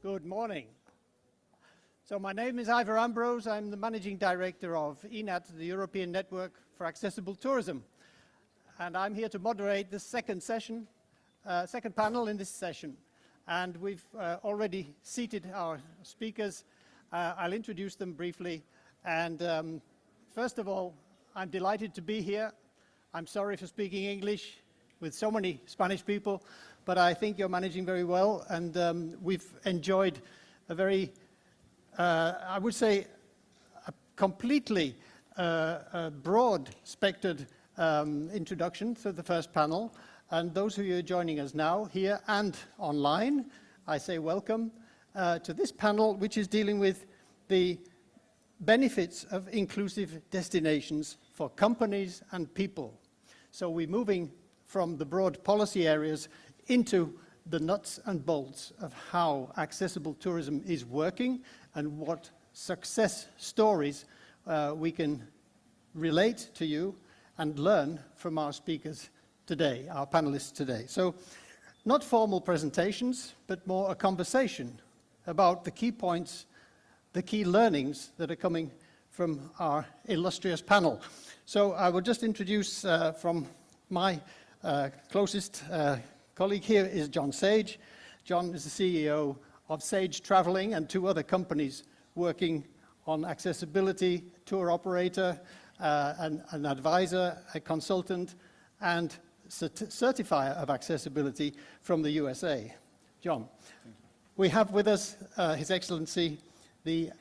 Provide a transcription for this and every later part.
Good morning. So my name is Ivor Ambrose. I'm the Managing Director of ENAT, the European Network for Accessible Tourism. And I'm here to moderate the second panel in this session. And we've already seated our speakers. I'll introduce them briefly. And first of all, I'm delighted to be here. I'm sorry for speaking English with so many Spanish people, but I think you're managing very well. And we've enjoyed a very, I would say, a completely broad-spectred introduction to the first panel. And those who are joining us now, here and online, I say welcome to this panel, which is dealing with the benefits of inclusive destinations for companies and people. So we're moving from the broad policy areas into the nuts and bolts of how accessible tourism is working and what success stories we can relate to you and learn from our speakers today, our panelists today. So not formal presentations, but more a conversation about the key points, the key learnings that are coming from our illustrious panel. So I will just introduce from my closest colleague here is John Sage. John is the CEO of Sage Traveling and two other companies working on accessibility, tour operator, an advisor, a consultant, and certifier of accessibility from the USA. John, we have with us His Excellency, the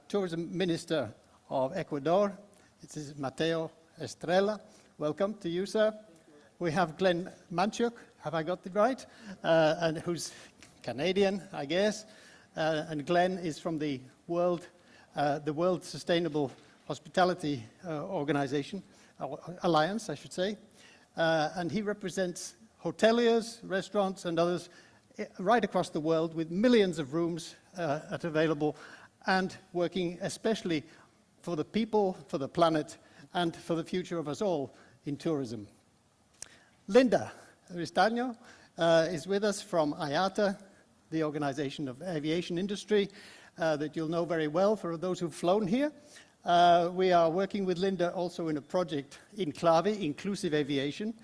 Tourism Minister of Ecuador. This is Mateo Estrella. Welcome to you, sir. We have Glenn Manchuk, have I got it right? And who's Canadian, I guess. And Glenn is from the World Sustainable Hospitality Organization, Alliance, I should say. And he represents hoteliers, restaurants, and others right across the world with millions of rooms available and working especially for the people, for the planet, and for the future of us all in tourism. Linda Ristaño is with us from IATA, the Organization of Aviation Industry, that you'll know very well for those who've flown here. We are working with Linda also in a project in INCLAVE, Inclusive Aviation,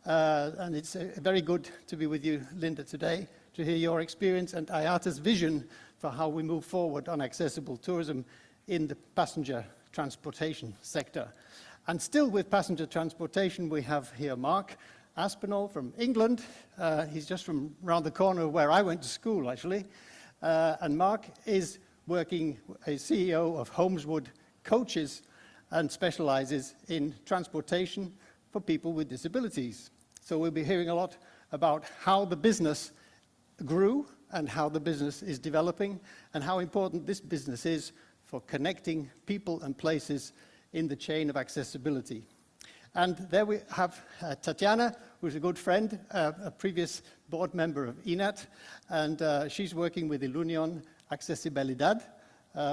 and it's very good to be with you, Linda, today, to hear your experience and IATA's vision for how we move forward on accessible tourism in the passenger transportation sector. And still with passenger transportation, we have here Mark Aspinall from England. He's just from around the corner where I went to school, actually. And Mark is working as CEO of Holmeswood Coaches and specializes in transportation for people with disabilities. So we'll be hearing a lot about how the business grew and how the business is developing and how important this business is for connecting people and places in the chain of accessibility. And there we have Tatiana, who's a good friend, a previous board member of ENAT, and she's working with Ilunion Accesibilidad,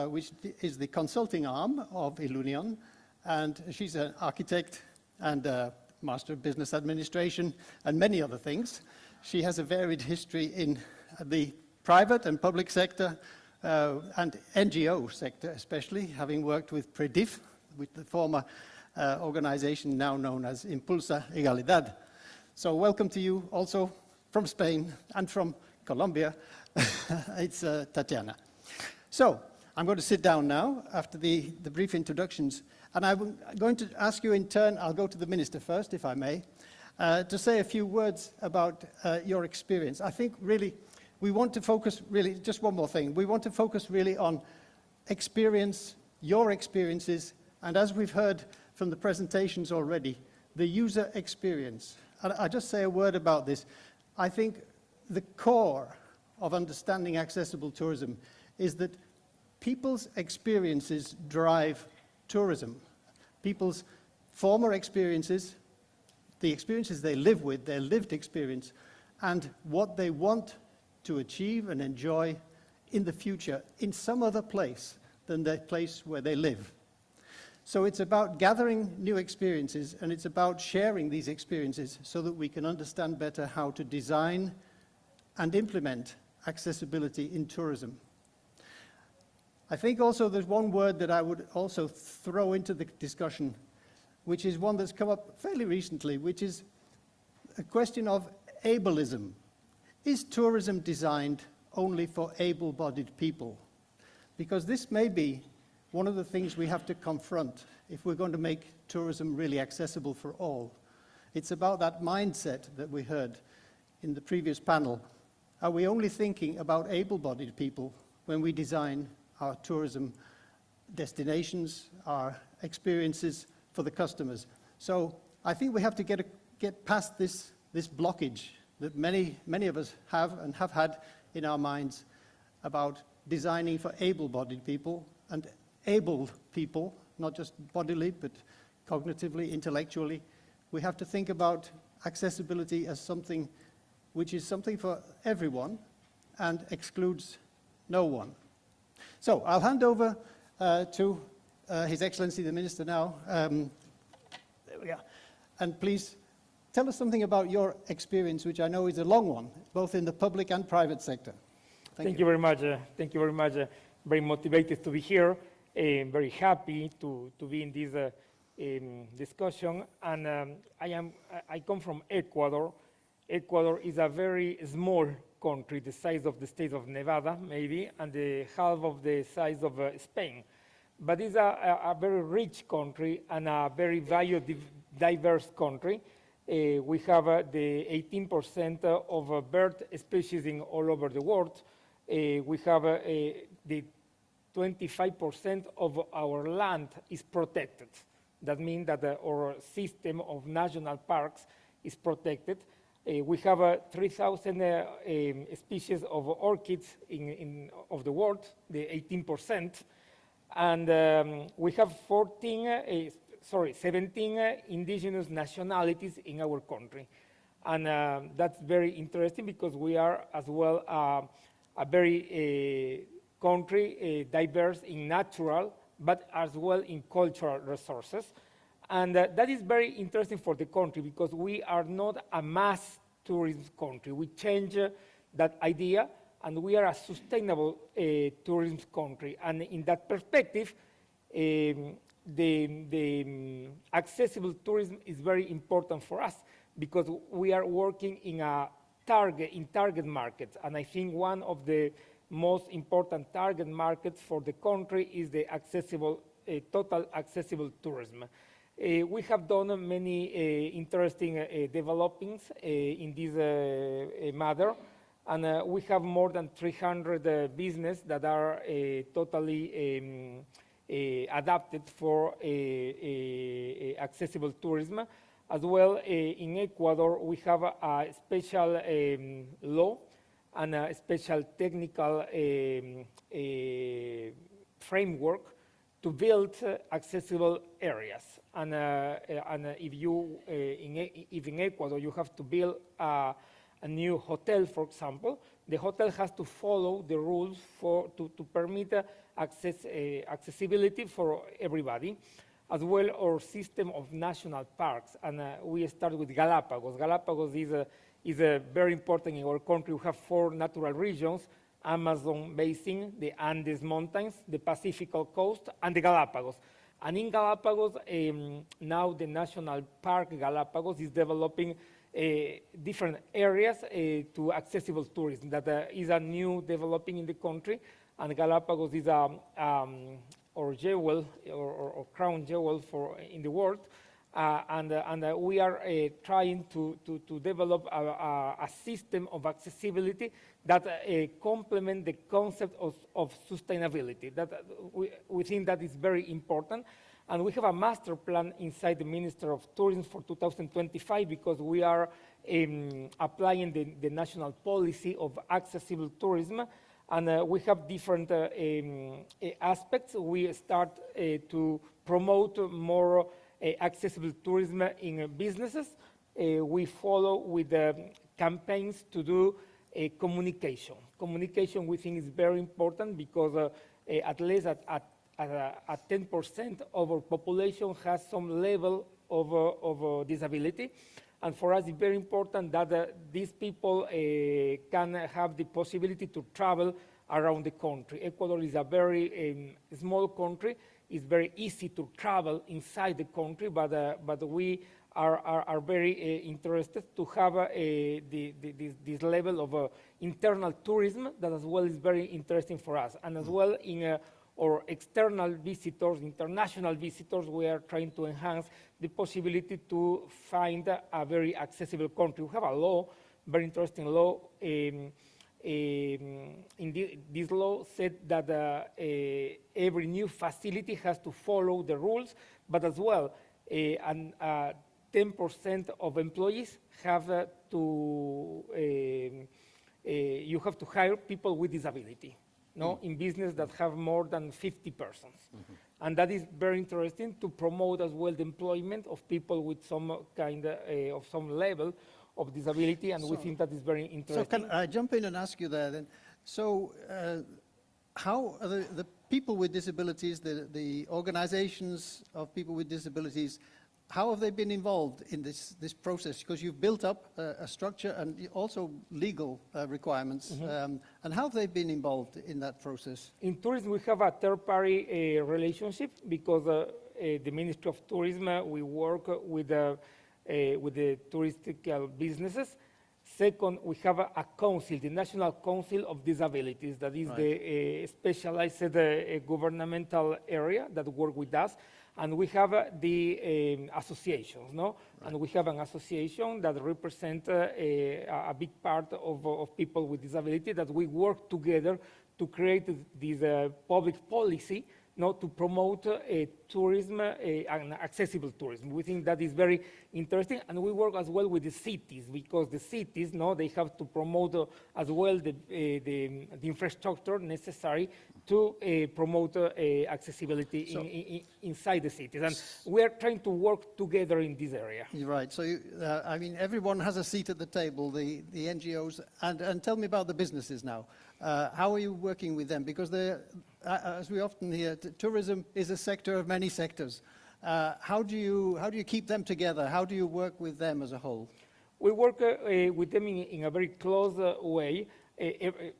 which is the consulting arm of Ilunion, and she's an architect and a Master of Business Administration and many other things. She has a varied history in the private and public sector and NGO sector especially, having worked with PREDIF, with the former organization now known as Impulsa Egalidad. So welcome to you also from Spain and from Colombia. It's Tatiana. So I'm going to sit down now after the brief introductions, and I'm going to ask you in turn, I'll go to the Minister first, if I may, to say a few words about your experience. I think really we want to focus really, just one more thing, we want to focus really on experience, your experiences, and as we've heard from the presentations already, the user experience. And I'll just say a word about this. I think the core of understanding accessible tourism is that people's experiences drive tourism. People's former experiences, the experiences they live with, their lived experience, and what they want to achieve and enjoy in the future in some other place than the place where they live. So it's about gathering new experiences, and it's about sharing these experiences so that we can understand better how to design and implement accessibility in tourism. I think also there's one word that I would also throw into the discussion, which is one that's come up fairly recently, which is a question of ableism. Is tourism designed only for able-bodied people? Because this may be one of the things we have to confront if we're going to make tourism really accessible for all. It's about that mindset that we heard in the previous panel. Are we only thinking about able-bodied people when we design our tourism destinations, our experiences for the customers? So I think we have to get past this blockage that many of us have and have had in our minds about designing for able-bodied people and able people, not just bodily, but cognitively, intellectually. We have to think about accessibility as something which is something for everyone and excludes no one. So I'll hand over to His Excellency the Minister now. There we are. And please tell us something about your experience, which I know is a long one, both in the public and private sector. Thank you very much. Thank you very much. Very motivated to be here. Very happy to be in this discussion. And I come from Ecuador. Ecuador is a very small country, the size of the state of Nevada, maybe, and the half of the size of Spain. But it's a very rich country and a very diverse country. We have the 18% of bird species in all over the world. We have the 25% of our land is protected. That means that our system of national parks is protected. We have 3,000 species of orchids of the world, the 18%, and we have 17 indigenous nationalities in our country. And that's very interesting because we are as well a very country diverse in natural, but as well in cultural resources. And that is very interesting for the country because we are not a mass tourism country. We change that idea and we are a sustainable tourism country. And in that perspective, the accessible tourism is very important for us because we are working in target markets. And I think one of the most important target markets for the country is the total accessible tourism. We have done many interesting developments in this matter, and we have more than 300 businesses that are totally adapted for accessible tourism. As well, in Ecuador, we have a special law and a special technical framework to build accessible areas. And if in Ecuador you have to build a new hotel, for example, the hotel has to follow the rules to permit accessibility for everybody. As well, our system of national parks, and we start with Galapagos. Galapagos is very important in our country. We have 4 natural regions: Amazon Basin, the Andes Mountains, the Pacific Coast, and the Galapagos. And in Galapagos, now the National Park Galapagos is developing different areas to accessible tourism. That is a new developing in the country, and Galapagos is or jewel or crown jewel in the world, and we are trying to develop a system of accessibility that complement the concept of sustainability. That we think that is very important, and we have a master plan inside the Minister of Tourism for 2025 because we are applying the national policy of accessible tourism. And we have different aspects. We start to promote more accessible tourism in businesses. We follow with campaigns to do communication. Communication, we think, is very important because at least at 10% of our population has some level of disability. And for us, it's very important that these people can have the possibility to travel around the country. Ecuador is a very small country. It's very easy to travel inside the country, but we are very interested to have this level of internal tourism that as well is very interesting for us. And as well in our external visitors, international visitors, we are trying to enhance the possibility to find a very accessible country. We have a law, very interesting law. This law said that every new facility has to follow the rules, but as well, 10% of employees have you have to hire people with disability. No, in business that have more than 50 persons. And that is very interesting to promote as well the employment of people with some kind of some level of disability, and we think that is very interesting. So can I jump in and ask you there then? So how are the people with disabilities, the organizations of people with disabilities, how have they been involved in this process? Because you've built up a structure and also legal requirements. And how have they been involved in that process? In tourism, we have a third-party relationship because the Ministry of Tourism, we work with the touristical businesses. Second, we have a council, the National Council of Disabilities, that is the specialized governmental area that work with us. And we have the associations, no? Right. And we have an association that represents a big part of people with disability that we work together to create this public policy, no, to promote tourism and accessible tourism. We think that is very interesting, and we work as well with the cities because the cities, no, they have to promote as well the infrastructure necessary to promote accessibility inside the cities. And we are trying to work together in this area. You're right. So, I mean, everyone has a seat at the table, the NGOs. And tell me about the businesses now. How are you working with them? Because, as we often hear, tourism is a sector of many sectors. How do you keep them together? How do you work with them as a whole? We work with them in a very close way.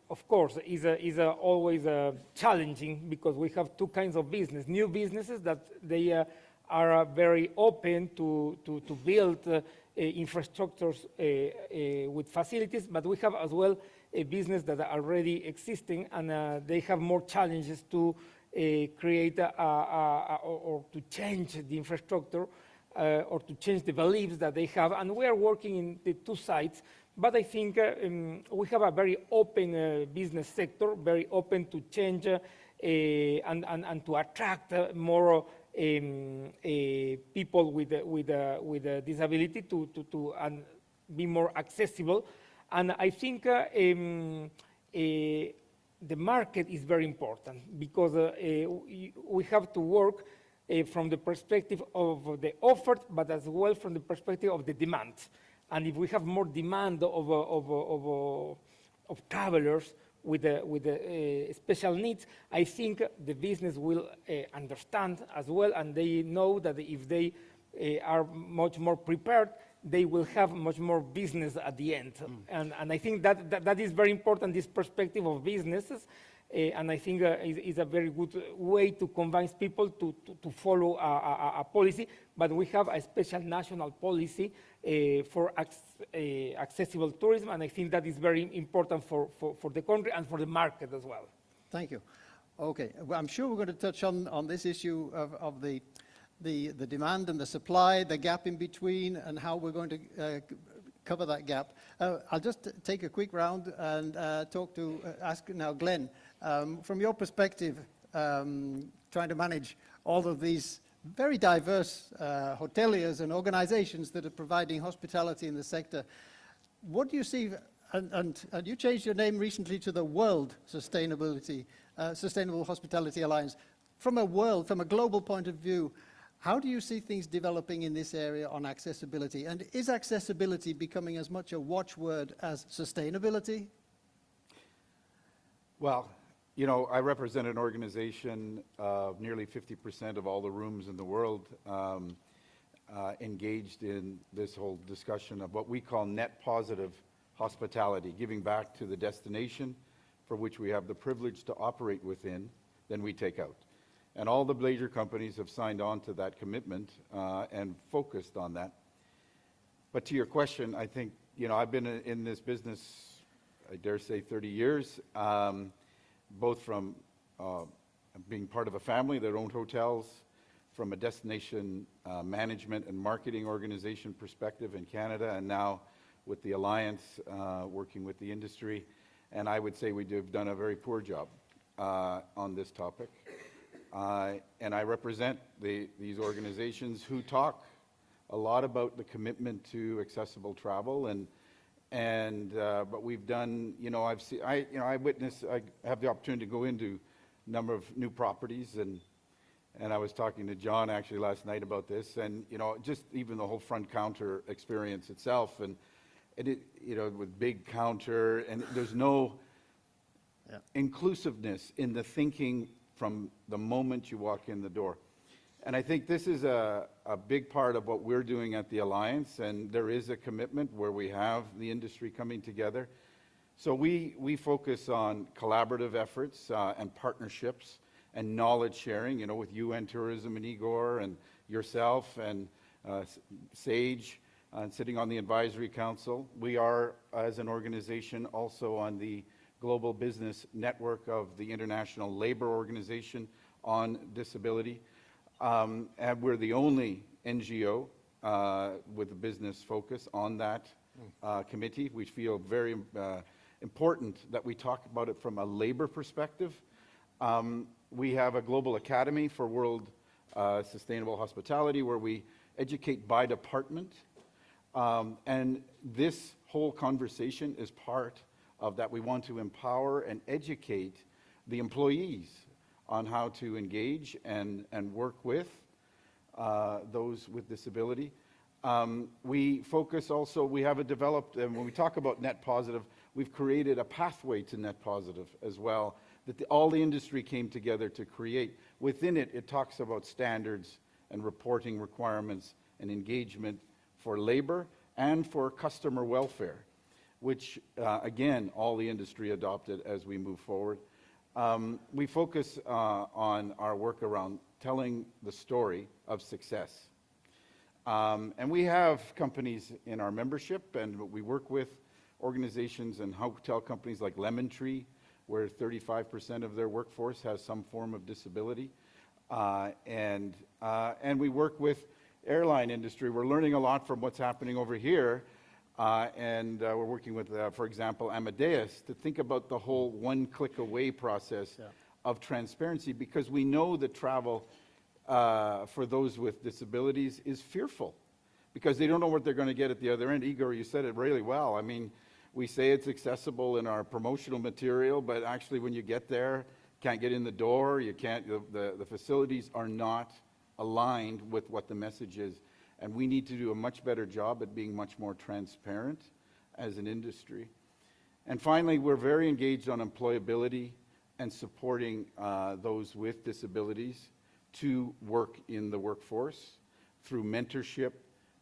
Of course, is always challenging because we have two kinds of business. New businesses that they are very open to build infrastructures with facilities, but we have as well a business that are already existing and they have more challenges to create or to change the infrastructure or to change the beliefs that they have. And we are working in the two sides. But I think we have a very open business sector, very open to change and to attract more people with a disability to be more accessible. And I think the market is very important because we have to work from the perspective of the offer, but as well from the perspective of the demand. And if we have more demand of travelers with special needs, I think the business will understand as well, and they know that if they are much more prepared, they will have much more business at the end. And I think that is very important, this perspective of businesses. And I think is a very good way to convince people to follow a policy. But we have a special national policy for accessible tourism, and I think that is very important for the country and for the market as well. Thank you. Okay, well, I'm sure we're going to touch on this issue of the demand and the supply, the gap in between, and how we're going to cover that gap. I'll just take a quick round and ask now Glenn, from your perspective, trying to manage all of these very diverse hoteliers and organizations that are providing hospitality in the sector, what do you see, and you changed your name recently to the World Sustainable Hospitality Alliance. From a global point of view, how do you see things developing in this area on accessibility? And is accessibility becoming as much a watchword as sustainability? Well, you know, I represent an organization of nearly 50% of all the rooms in the world. engaged in this whole discussion of what we call net positive hospitality, giving back to the destination for which we have the privilege to operate within, than we take out. And all the major companies have signed on to that commitment and focused on that. But to your question, I think, you know, I've been in this business, I dare say 30 years, both from being part of a family that owned hotels, from a destination management and marketing organization perspective in Canada, and now with the Alliance, working with the industry. And I would say we've done a very poor job on this topic. And I represent these organizations who talk a lot about the commitment to accessible travel, but we've done, you know, I have the opportunity to go into a number of new properties, and I was talking to John actually last night about this, and you know, just even the whole front counter experience itself, and it, you know, with big counter, and there's no inclusiveness in the thinking from the moment you walk in the door. And I think this is a big part of what we're doing at the Alliance, and there is a commitment where we have the industry coming together. So we focus on collaborative efforts and partnerships and knowledge sharing, you know, with UN Tourism and Igor and yourself and Sage, sitting on the advisory council. We are, as an organization, also on the Global Business Network of the International Labor Organization on Disability. And we're the only NGO with a business focus on that committee. We feel very important that we talk about it from a labor perspective. We have a global academy for world sustainable hospitality where we educate by department. And this whole conversation is part of that. We want to empower and educate the employees on how to engage and work with those with disability. We focus also, we have developed, and when we talk about net positive, we've created a pathway to net positive as well, that all the industry came together to create. Within it, it talks about standards and reporting requirements and engagement for labor and for customer welfare, which, again, all the industry adopted as we move forward. We focus on our work around telling the story of success. And we have companies in our membership, and we work with organizations and hotel companies like Lemon Tree, where 35% of their workforce has some form of disability. And we work with airline industry. We're learning a lot from what's happening over here. And we're working with, for example, Amadeus to think about the whole one-click-away process of transparency, because we know that travel for those with disabilities is fearful, because they don't know what they're going to get at the other end. Igor, you said it really well. I mean, we say it's accessible in our promotional material, but actually when you get there, can't get in the door, you can't, the facilities are not aligned with what the message is. And we need to do a much better job at being much more transparent as an industry. And finally, we're very engaged on employability and supporting those with disabilities to work in the workforce through mentorship,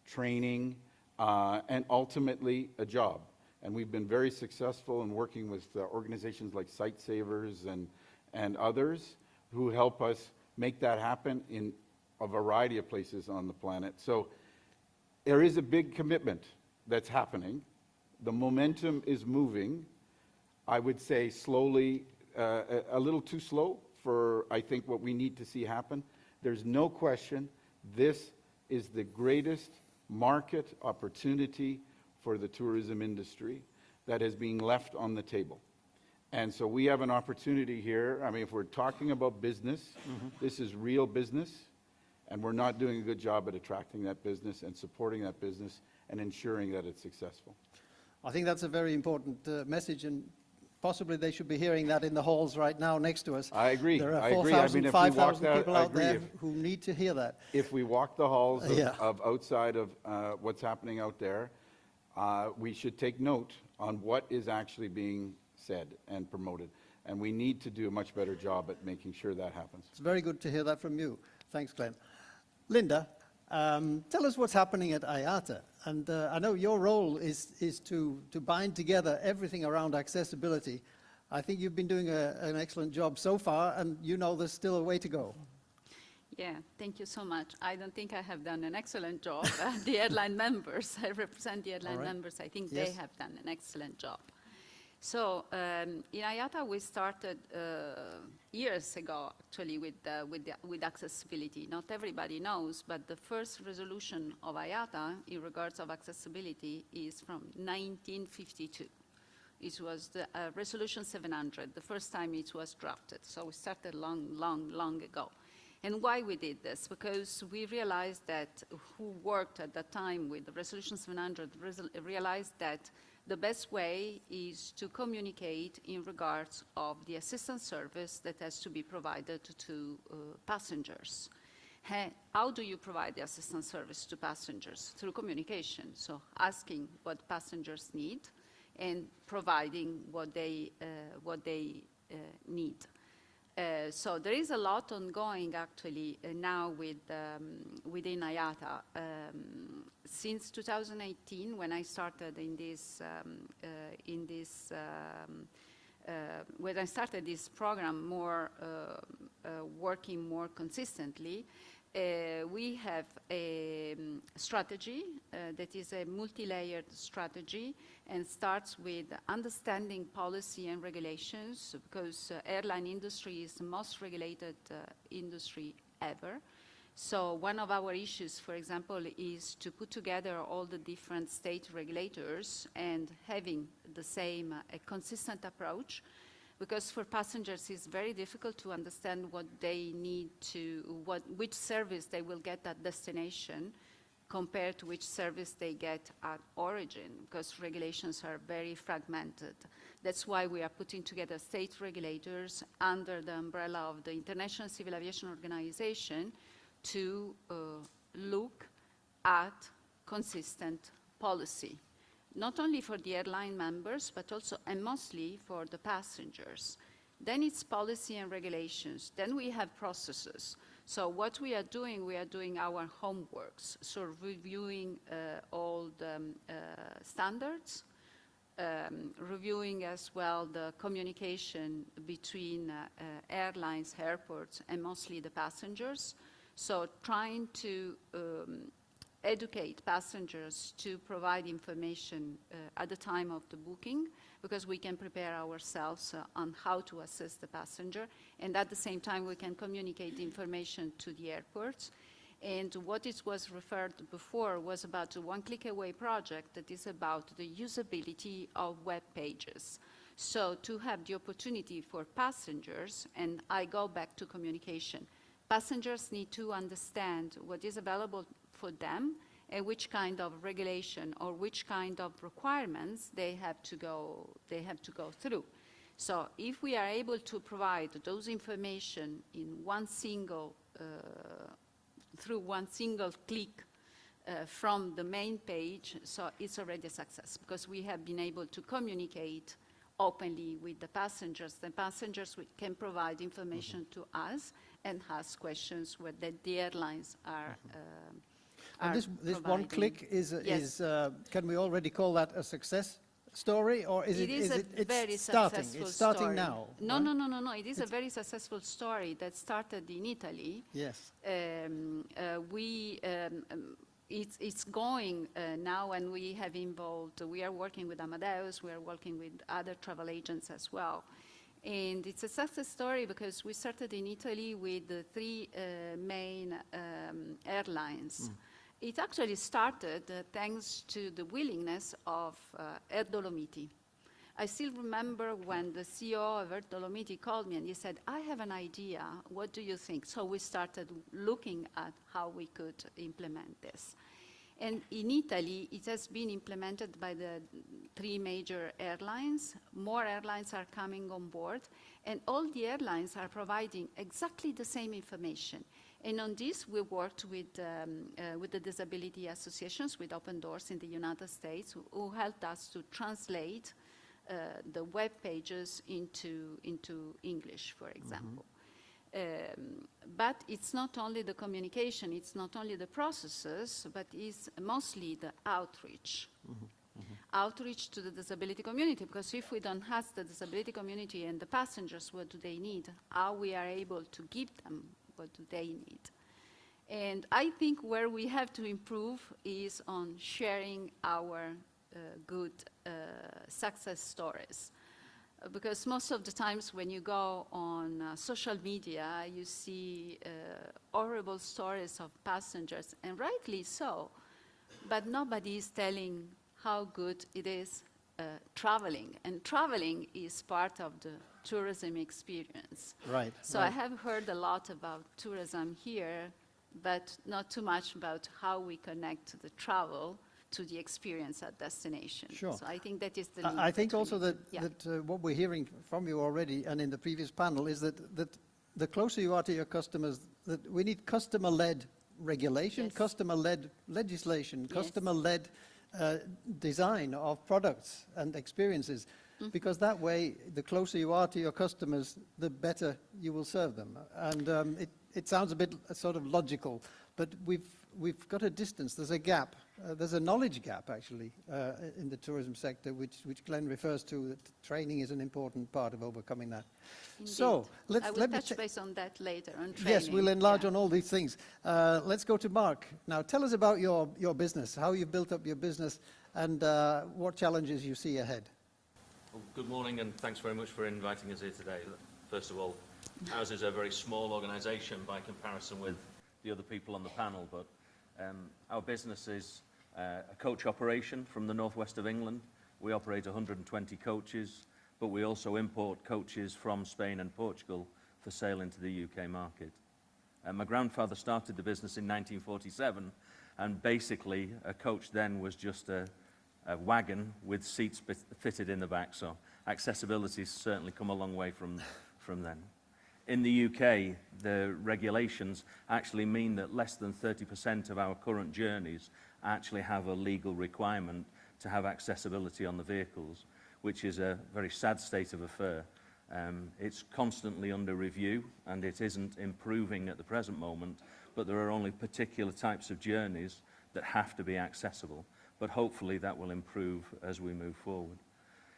training, and ultimately a job. And we've been very successful in working with organizations like Sight Savers and others who help us make that happen in a variety of places on the planet. So there is a big commitment that's happening. The momentum is moving, I would say slowly, a little too slow for, I think, what we need to see happen. There's no question this is the greatest market opportunity for the tourism industry that is being left on the table. And so we have an opportunity here. I mean, if we're talking about business, this is real business. And we're not doing a good job at attracting that business and supporting that business and ensuring that it's successful. I think that's a very important message, and possibly they should be hearing that in the halls right now next to us. I agree. There are I agree. 4,000, 5,000 people out there if, who need to hear that. If we walk the halls of outside of what's happening out there, we should take note on what is actually being said and promoted. And we need to do a much better job at making sure that happens. It's very good to hear that from you. Thanks, Glenn. Linda, Tell us what's happening at IATA. And I know your role is to bind together everything around accessibility. I think you've been doing an excellent job so far, and you know there's still a way to go. Yeah, thank you so much. I don't think I have done an excellent job. The airline members, I represent the airline members. I think they have done an excellent job. So in IATA, we started years ago, actually, with accessibility. Not everybody knows, but the first resolution of IATA in regards of accessibility is from 1952. It was the Resolution 700, the first time it was drafted. So we started long ago. And why we did this? Because we realized that who worked at that time with the Resolution 700 realized that the best way is to communicate in regards of the assistance service that has to be provided to passengers. How do you provide the assistance service to passengers? Through communication, so asking what passengers need and providing what they need. So there is a lot ongoing actually now within IATA. Since 2018, when I started when I started this program working more consistently, we have a strategy that is a multi-layered strategy and starts with understanding policy and regulations, because airline industry is the most regulated industry ever. So one of our issues, for example, is to put together all the different state regulators and having the same a consistent approach, because for passengers it's very difficult to understand what they need to, which service they will get at destination compared to which service they get at origin, because regulations are very fragmented. That's why we are putting together state regulators under the umbrella of the International Civil Aviation Organization to look at consistent policy, not only for the airline members, but also and mostly for the passengers. Then it's policy and regulations. Then we have processes. So what we are doing our homeworks, so reviewing all the standards, reviewing as well the communication between airlines, airports, and mostly the passengers. So trying to educate passengers to provide information at the time of the booking, because we can prepare ourselves on how to assist the passenger, and at the same time we can communicate information to the airports. And what it was referred before was about the One Click Away project that is about the usability of web pages. So to have the opportunity for passengers, and I go back to communication, passengers need to understand what is available for them and which kind of regulation or which kind of requirements they have to go through. So if we are able to provide those information in one single, through one single click from the main page, so it's already a success, because we have been able to communicate openly with the passengers. The passengers can provide information to us and ask questions where the airlines are and this one click is can we already call that a success story, or is it very starting? Successful It's starting story. now. No, right? no. It is a very successful story that started in Italy. Yes. It's going now, and we have involved, we are working with Amadeus, we are working with other travel agents as well. And it's a success story because we started in Italy with the three main airlines. It actually started thanks to the willingness of Air Dolomiti. I still remember when the CEO of Air Dolomiti called me and he said, I have an idea, what do you think? So we started looking at how we could implement this. And in Italy, it has been implemented by the three major airlines. More airlines are coming on board, and all the airlines are providing exactly the same information. And on this, we worked with the disability associations, with Open Doors in the United States, who helped us to translate the web pages into English, for example. But it's not only the communication, it's not only the processes, but it's mostly the outreach. Outreach to the disability community, because if we don't ask the disability community and the passengers what do they need, how we are able to give them what do they need. And I think where we have to improve is on sharing our good success stories. Because most of the times when you go on social media, you see horrible stories of passengers, and rightly so, but nobody is telling how good it is traveling. And traveling is part of the tourism experience. Right. So right. I have heard a lot about tourism here, but not too much about how we connect the travel to the experience at destination. Sure. So I think that is the need I think that we also need that, to- yeah. what we're hearing from you already and in the previous panel is that the closer you are to your customers, that we need customer-led regulation, Yes. customer-led legislation, Yes. customer-led design of products and experiences, because that way, the closer you are to your customers, the better you will serve them. And it sounds a bit sort of logical, but we've got a distance. There's a gap. There's a knowledge gap, actually, in the tourism sector, which Glenn refers to. That training is an important part of overcoming that. Indeed. So I will touch base on that later, on training. Yes, we'll enlarge yeah. on all these things. Let's go to Mark. Now, tell us about your business, how you've built up your business, and what challenges you see ahead. Well, good morning, and thanks very much for inviting us here today. First of all, ours is a very small organisation by comparison with the other people on the panel, but our business is a coach operation from the northwest of England. We operate 120 coaches, but we also import coaches from Spain and Portugal for sale into the UK market. My grandfather started the business in 1947, and basically a coach then was just a wagon with seats fitted in the back, so accessibility has certainly come a long way from then. In the UK, the regulations actually mean that less than 30% of our current journeys actually have a legal requirement to have accessibility on the vehicles, which is a very sad state of affair. It's constantly under review, and it isn't improving at the present moment, but there are only particular types of journeys that have to be accessible. But hopefully that will improve as we move forward.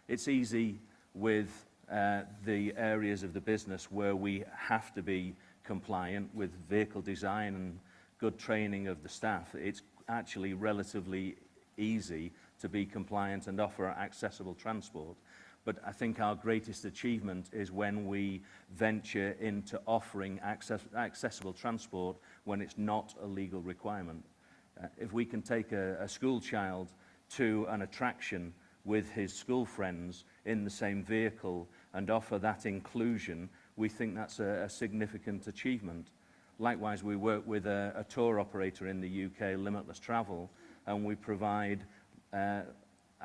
It's easy with the areas of the business where we have to be compliant with vehicle design and good training of the staff. It's actually relatively easy to be compliant and offer accessible transport. But I think our greatest achievement is when we venture into offering accessible transport when it's not a legal requirement. If we can take a school child to an attraction with his school friends in the same vehicle and offer that inclusion, we think that's a significant achievement. Likewise, we work with a tour operator in the UK, Limitless Travel, and we provide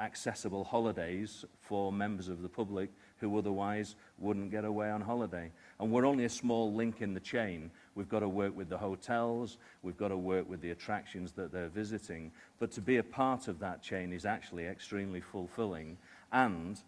accessible holidays for members of the public who otherwise wouldn't get away on holiday. And we're only a small link in the chain. We've got to work with the hotels, we've got to work with the attractions that they're visiting, but to be a part of that chain is actually extremely fulfilling and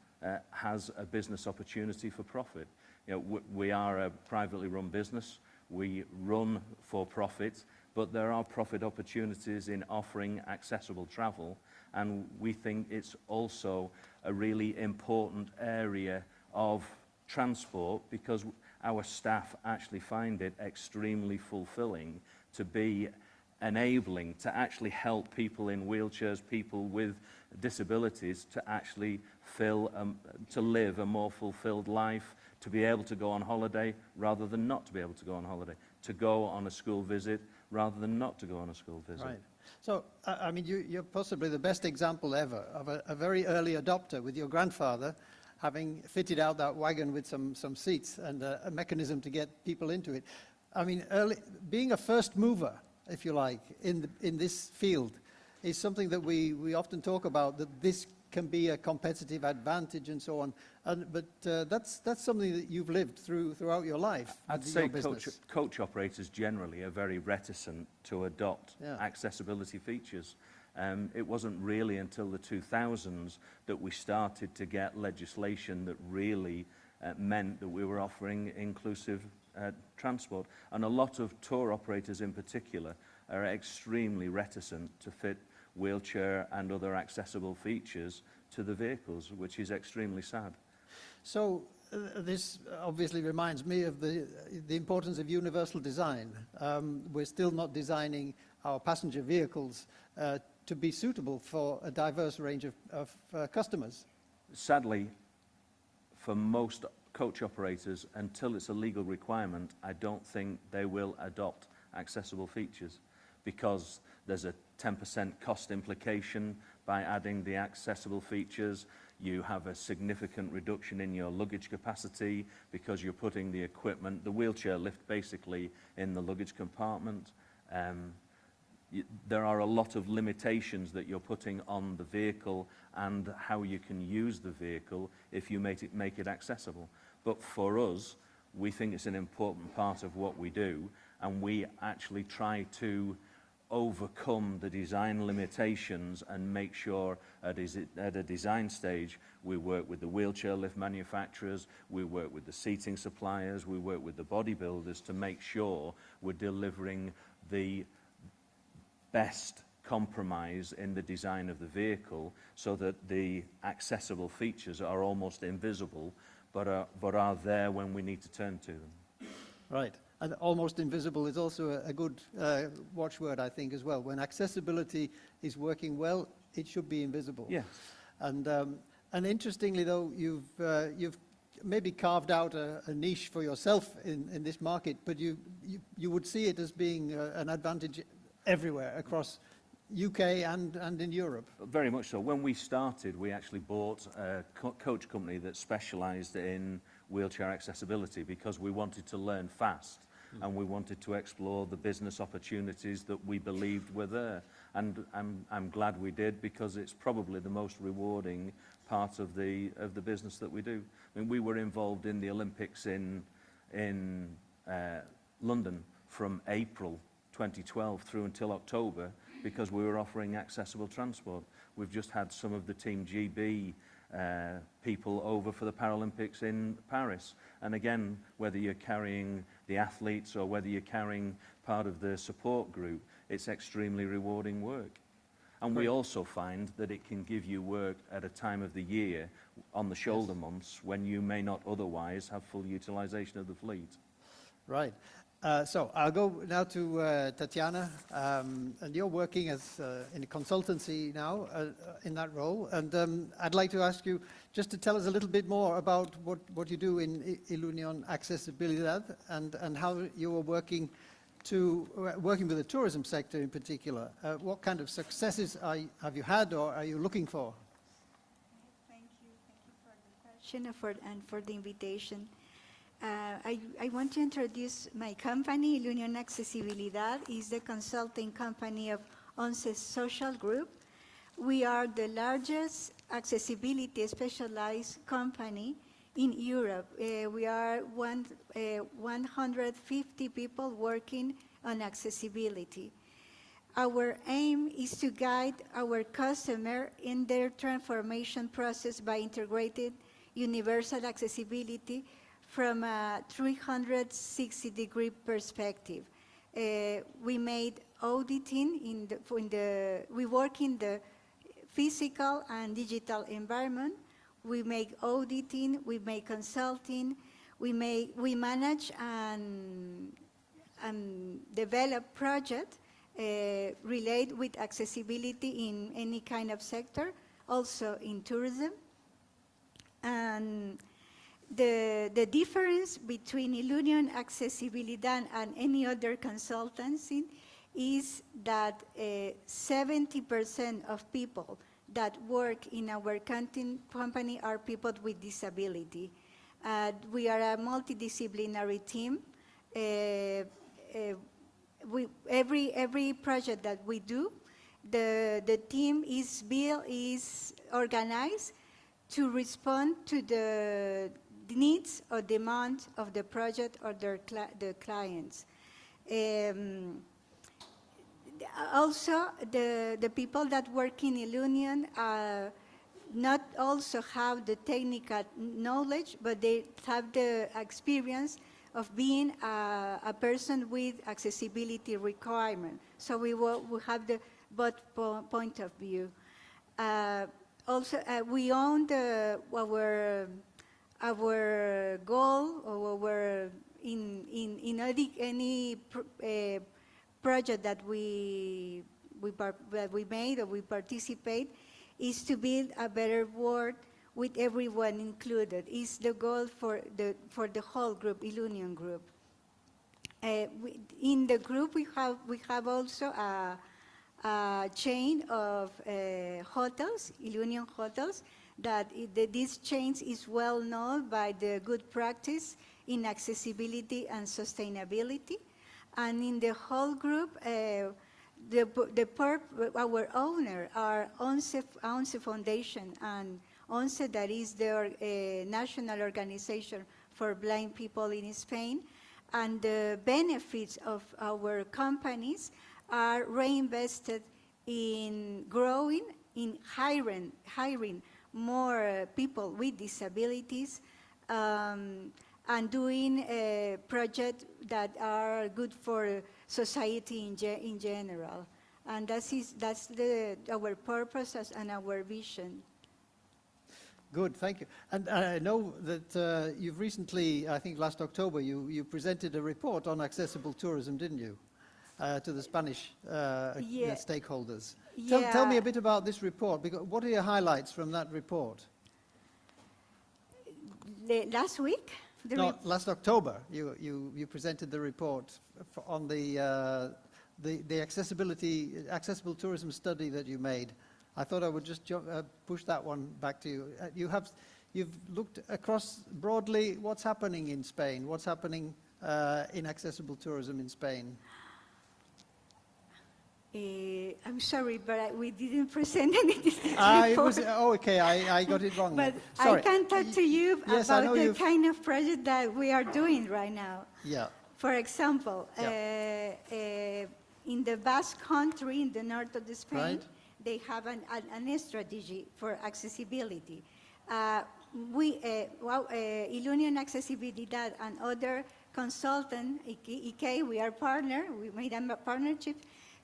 has a business opportunity for profit. You know, we are a privately run business, we run for profit, but there are profit opportunities in offering accessible travel, and we think it's also a really important area of transport because our staff actually find it extremely fulfilling to be enabling, to actually help people in wheelchairs, people with disabilities to actually to live a more fulfilled life, to be able to go on holiday rather than not to be able to go on holiday, to go on a school visit rather than not to go on a school visit. Right. So, I mean, you're possibly the best example ever of a very early adopter with your grandfather having fitted out that wagon with some seats and a mechanism to get people into it. I mean, being a first mover, if you like, in this field is something that we often talk about, that this can be a competitive advantage and so on. But that's something that you've lived throughout your life. I'd say coach operators generally are very reticent to adopt accessibility features. It wasn't really until the 2000s that we started to get legislation that really meant that we were offering inclusive transport. And a lot of tour operators in particular are extremely reticent to fit wheelchair and other accessible features to the vehicles, which is extremely sad. So this obviously reminds me of the importance of universal design. We're still not designing our passenger vehicles to be suitable for a diverse range of customers. Sadly, for most coach operators, until it's a legal requirement, I don't think they will adopt accessible features, because there's a 10% cost implication by adding the accessible features. You have a significant reduction in your luggage capacity because you're putting the equipment, the wheelchair lift basically, in the luggage compartment. There are a lot of limitations that you're putting on the vehicle and how you can use the vehicle if you make it accessible. But for us, we think it's an important part of what we do, and we actually try to overcome the design limitations and make sure at a design stage we work with the wheelchair lift manufacturers, we work with the seating suppliers, we work with the bodybuilders to make sure we're delivering the best compromise in the design of the vehicle so that the accessible features are almost invisible but are there when we need to turn to them. Right. And almost invisible is also a good watchword, I think, as well. When accessibility is working well, it should be invisible. Yes. And interestingly, though, you've maybe carved out a niche for yourself in this market, but you would see it as being an advantage everywhere across UK and in Europe. Very much so. When we started, we actually bought a coach company that specialised in wheelchair accessibility because we wanted to learn fast and we wanted to explore the business opportunities that we believed were there. And I'm glad we did, because it's probably the most rewarding part of the business that we do. I mean, we were involved in the Olympics in London from April 2012 through until October because we were offering accessible transport. We've just had some of the Team GB people over for the Paralympics in Paris. And again, whether you're carrying the athletes or whether you're carrying part of the support group, it's extremely rewarding work. And we also find that it can give you work at a time of the year on the shoulder months when you may not otherwise have full utilization of the fleet. Right. So I'll go now to Tatiana, and you're working as in a consultancy now in that role, and I'd like to ask you just to tell us a little bit more about what you do in Ilunion Accesibilidad and how you are working with the tourism sector in particular. What kind of successes have you had or are you looking for? Thank you for the question and for the invitation. I want to introduce my company. Ilunion Accesibilidad is the consulting company of ONCE's social group. We are the largest accessibility specialized company in Europe. We are 150 people working on accessibility. Our aim is to guide our customer in their transformation process by integrated universal accessibility from a 360-degree perspective. We made auditing we work in the physical and digital environment. We make auditing, we make consulting, we manage and develop projects related with accessibility in any kind of sector, also in tourism. And the difference between Ilunion Accesibilidad and any other consultancy is that 70% of people that work in our company are people with disability. We are a multidisciplinary team. Every project that we do, the team is organized to respond to the needs or demands of the project or the clients. Also, the people that work in Ilunion not also have the technical knowledge, but they have the experience of being a person with accessibility requirement. So we have the both point of view. Also, we own our goal, or in any project that we made or we participate, is to build a better world with everyone included. Is the goal for the whole group, Ilunion group. In the group, we have also a chain of hotels, Ilunion hotels, that this chain is well known by the good practice in accessibility and sustainability. And in the whole group, our owner are ONCE Foundation, and ONCE, that is the national organization for blind people in Spain. And the benefits of our companies are reinvested in growing, in hiring more people with disabilities, and doing projects that are good for society in general. And that's our purpose and our vision. Good, thank you. And I know that you've recently, I think last October, you presented a report on accessible tourism, didn't you? To the Spanish stakeholders. Yeah. Tell me a bit about this report. Because what are your highlights from that report? Last week? Last October, you presented the report on the accessible tourism study that you made. I thought I would just push that one back to you. You've looked across broadly what's happening in Spain, what's happening in accessible tourism in Spain. I'm sorry, but we didn't present anything. I got it wrong. But sorry. I can talk to you Yes, about the kind of project that we are doing right now. Yeah. For example, in the Basque Country, in the north of Spain, Right. they have an strategy for accessibility. Ilunion Accesibilidad and other consultant, IK, we are partner. We made a partnership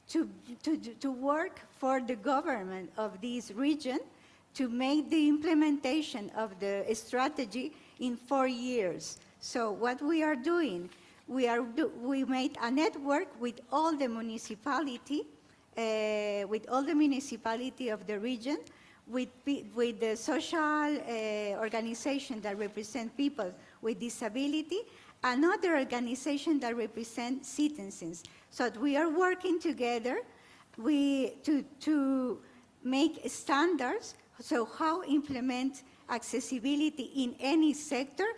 to work for the government of this region to make the implementation of the strategy in 4 years. So what we are doing, we made a network with all the municipality of the region, with the social organization that represent people with disability, another organization that represent citizens. So we are working together to make standards, so how implement accessibility in any sector,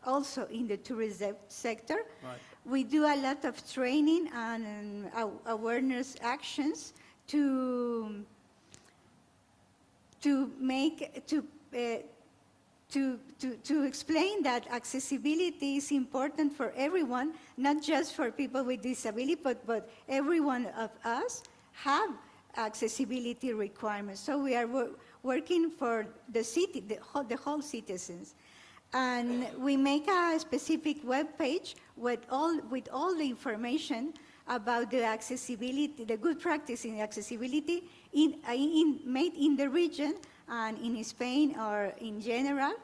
also in the tourism sector. Right. We do a lot of training and awareness actions to explain that accessibility is important for everyone, not just for people with disability, but every one of us have accessibility requirements. So we are working for the city, the whole citizens. And we make a specific web page with all the information about the accessibility, the good practice in accessibility made in the region and in Spain or in general.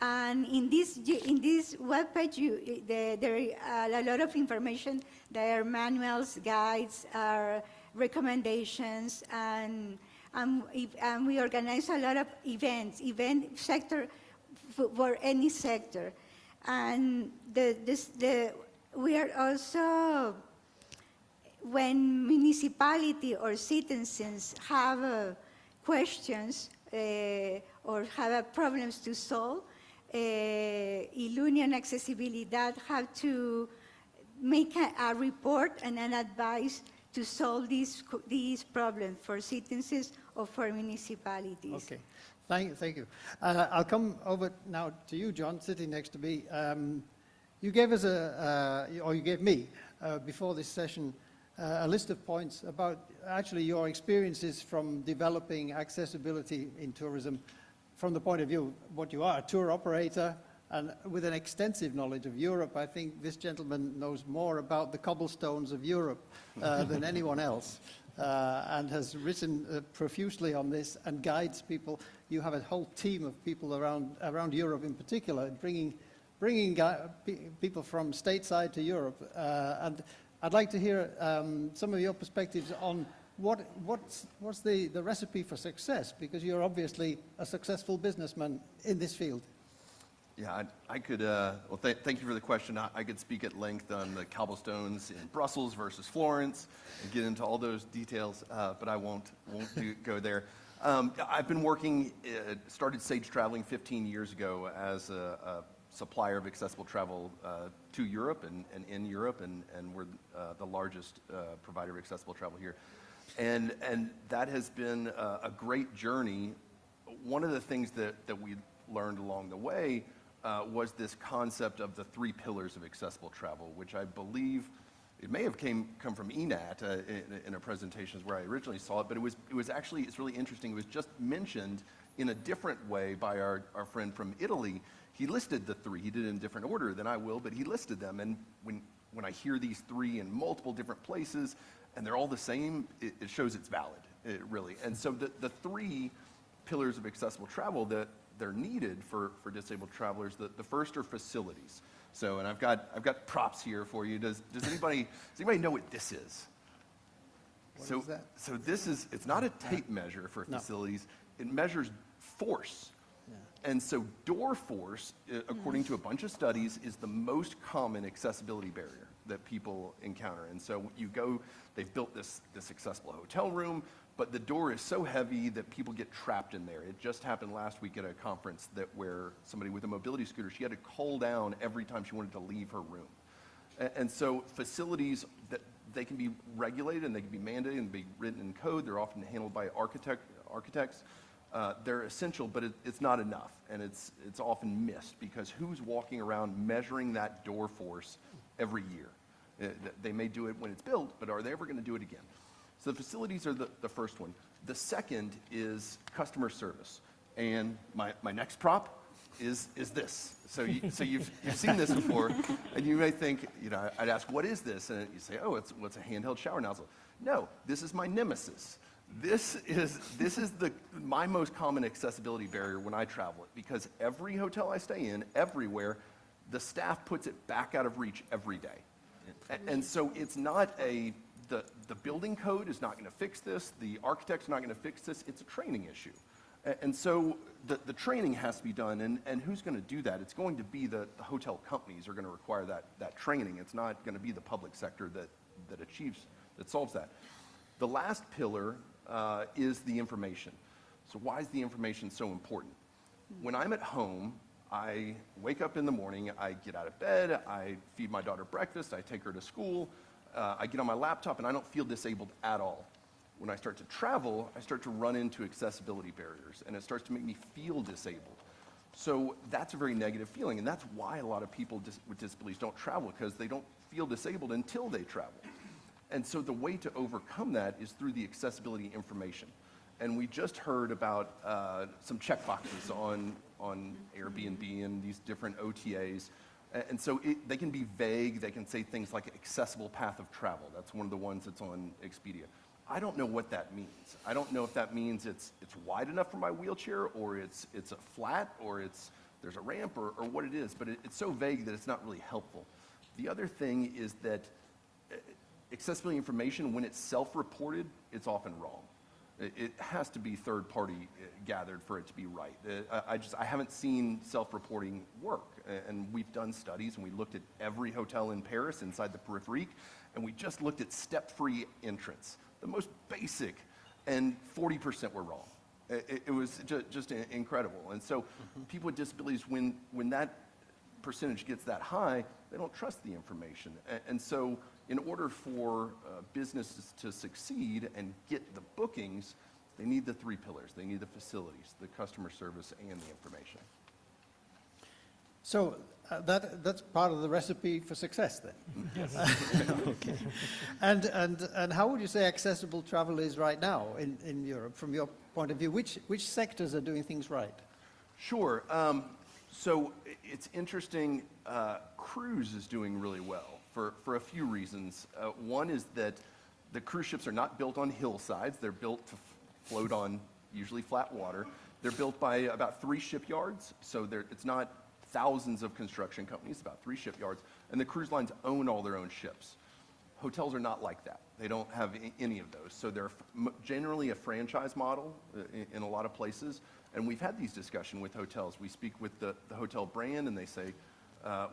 And in this web page, there are a lot of information. There are manuals, guides, recommendations, and we organize a lot of event sector for any sector. And we are also, when municipality or citizens have questions or have problems to solve, Ilunion Accesibilidad have to make a report and an advice to solve these problems for citizens or for municipalities. Okay, thank you. I'll come over now to you, John, sitting next to me. You gave us you gave me, before this session, a list of points about actually your experiences from developing accessibility in tourism from the point of view of what you are, a tour operator, And with an extensive knowledge of Europe, I think this gentleman knows more about the cobblestones of Europe than anyone else, and has written profusely on this and guides people. You have a whole team of people around Europe in particular, bringing people from stateside to Europe. And I'd like to hear some of your perspectives on what's the recipe for success, because you're obviously a successful businessman in this field. Yeah, I could, well, thank you for the question. I could speak at length on the cobblestones in Brussels versus Florence and get into all those details, but I won't go there. I've been working, started Sage Traveling 15 years ago as a supplier of accessible travel to Europe and in Europe, and we're the largest provider of accessible travel here. And that has been a great journey. One of the things that we learned along the way was this concept of the 3 pillars of accessible travel, which I believe it may have come from ENAT in a presentation where I originally saw it, but it was actually, it's really interesting. It was just mentioned in a different way by our friend from Italy. He listed the 3. He did it in a different order than I will, but he listed them. And when I hear these 3 in multiple different places and they're all the same, it shows it's valid, really. And so the 3 pillars of accessible travel that they're needed for disabled travelers, the first are facilities. So, and I've got props here for you. Does anybody know what this is? What is that? So this is, it's not a tape measure for facilities. No. It measures force. Yeah. And so door force, according to a bunch of studies, is the most common accessibility barrier that people encounter. And so you go, they've built this accessible hotel room, but the door is so heavy that people get trapped in there. It just happened last week at a conference where somebody with a mobility scooter, she had to call down every time she wanted to leave her room. And so facilities, they can be regulated and they can be mandated and be written in code. They're often handled by architects. They're essential, but it's not enough, and it's often missed, because who's walking around measuring that door force every year? They may do it when it's built, but are they ever going to do it again? So the facilities are the first one. The second is customer service. And my next prop is this. So you've seen this before, and you may think, I'd ask, what is this? And you say, oh, it's a handheld shower nozzle. No, this is my nemesis. This is my most common accessibility barrier when I travel, because every hotel I stay in, everywhere, the staff puts it back out of reach every day. And so it's not the building code is not going to fix this. The architect's not going to fix this. It's a training issue. And so the training has to be done. And who's going to do that? It's going to be the hotel companies are going to require that training. It's not going to be the public sector that solves that. The last pillar is the information. So why is the information so important? When I'm at home, I wake up in the morning, I get out of bed, I feed my daughter breakfast, I take her to school, I get on my laptop, and I don't feel disabled at all. When I start to travel, I start to run into accessibility barriers, and it starts to make me feel disabled. So that's a very negative feeling, and that's why a lot of people with disabilities don't travel, because they don't feel disabled until they travel. And so the way to overcome that is through the accessibility information. And we just heard about some checkboxes on Airbnb and these different OTAs. And so they can be vague. They can say things like accessible path of travel. That's one of the ones that's on Expedia. I don't know what that means. I don't know if that means it's wide enough for my wheelchair, or it's a flat, or there's a ramp, or what it is. But it's so vague that it's not really helpful. The other thing is that accessibility information, when it's self-reported, it's often wrong. It has to be third-party gathered for it to be right. I haven't seen self-reporting work, and we've done studies, and we looked at every hotel in Paris inside the périphérique, and we just looked at step-free entrance, the most basic, and 40% were wrong. It was just incredible. And so people with disabilities, when that percentage gets that high, they don't trust the information. And so in order for businesses to succeed and get the bookings, they need the 3 pillars. They need the facilities, the customer service, and the information. So that's part of the recipe for success, then? Yes. Okay. And how would you say accessible travel is right now in Europe, from your point of view? Which sectors are doing things right? Sure. So it's interesting, cruise is doing really well for a few reasons. One is that the cruise ships are not built on hillsides. They're built to float on usually flat water. They're built by about 3 shipyards, so it's not thousands of construction companies, about 3 shipyards, and the cruise lines own all their own ships. Hotels are not like that. They don't have any of those. So they're generally a franchise model in a lot of places. And we've had these discussions with hotels. We speak with the hotel brand and they say,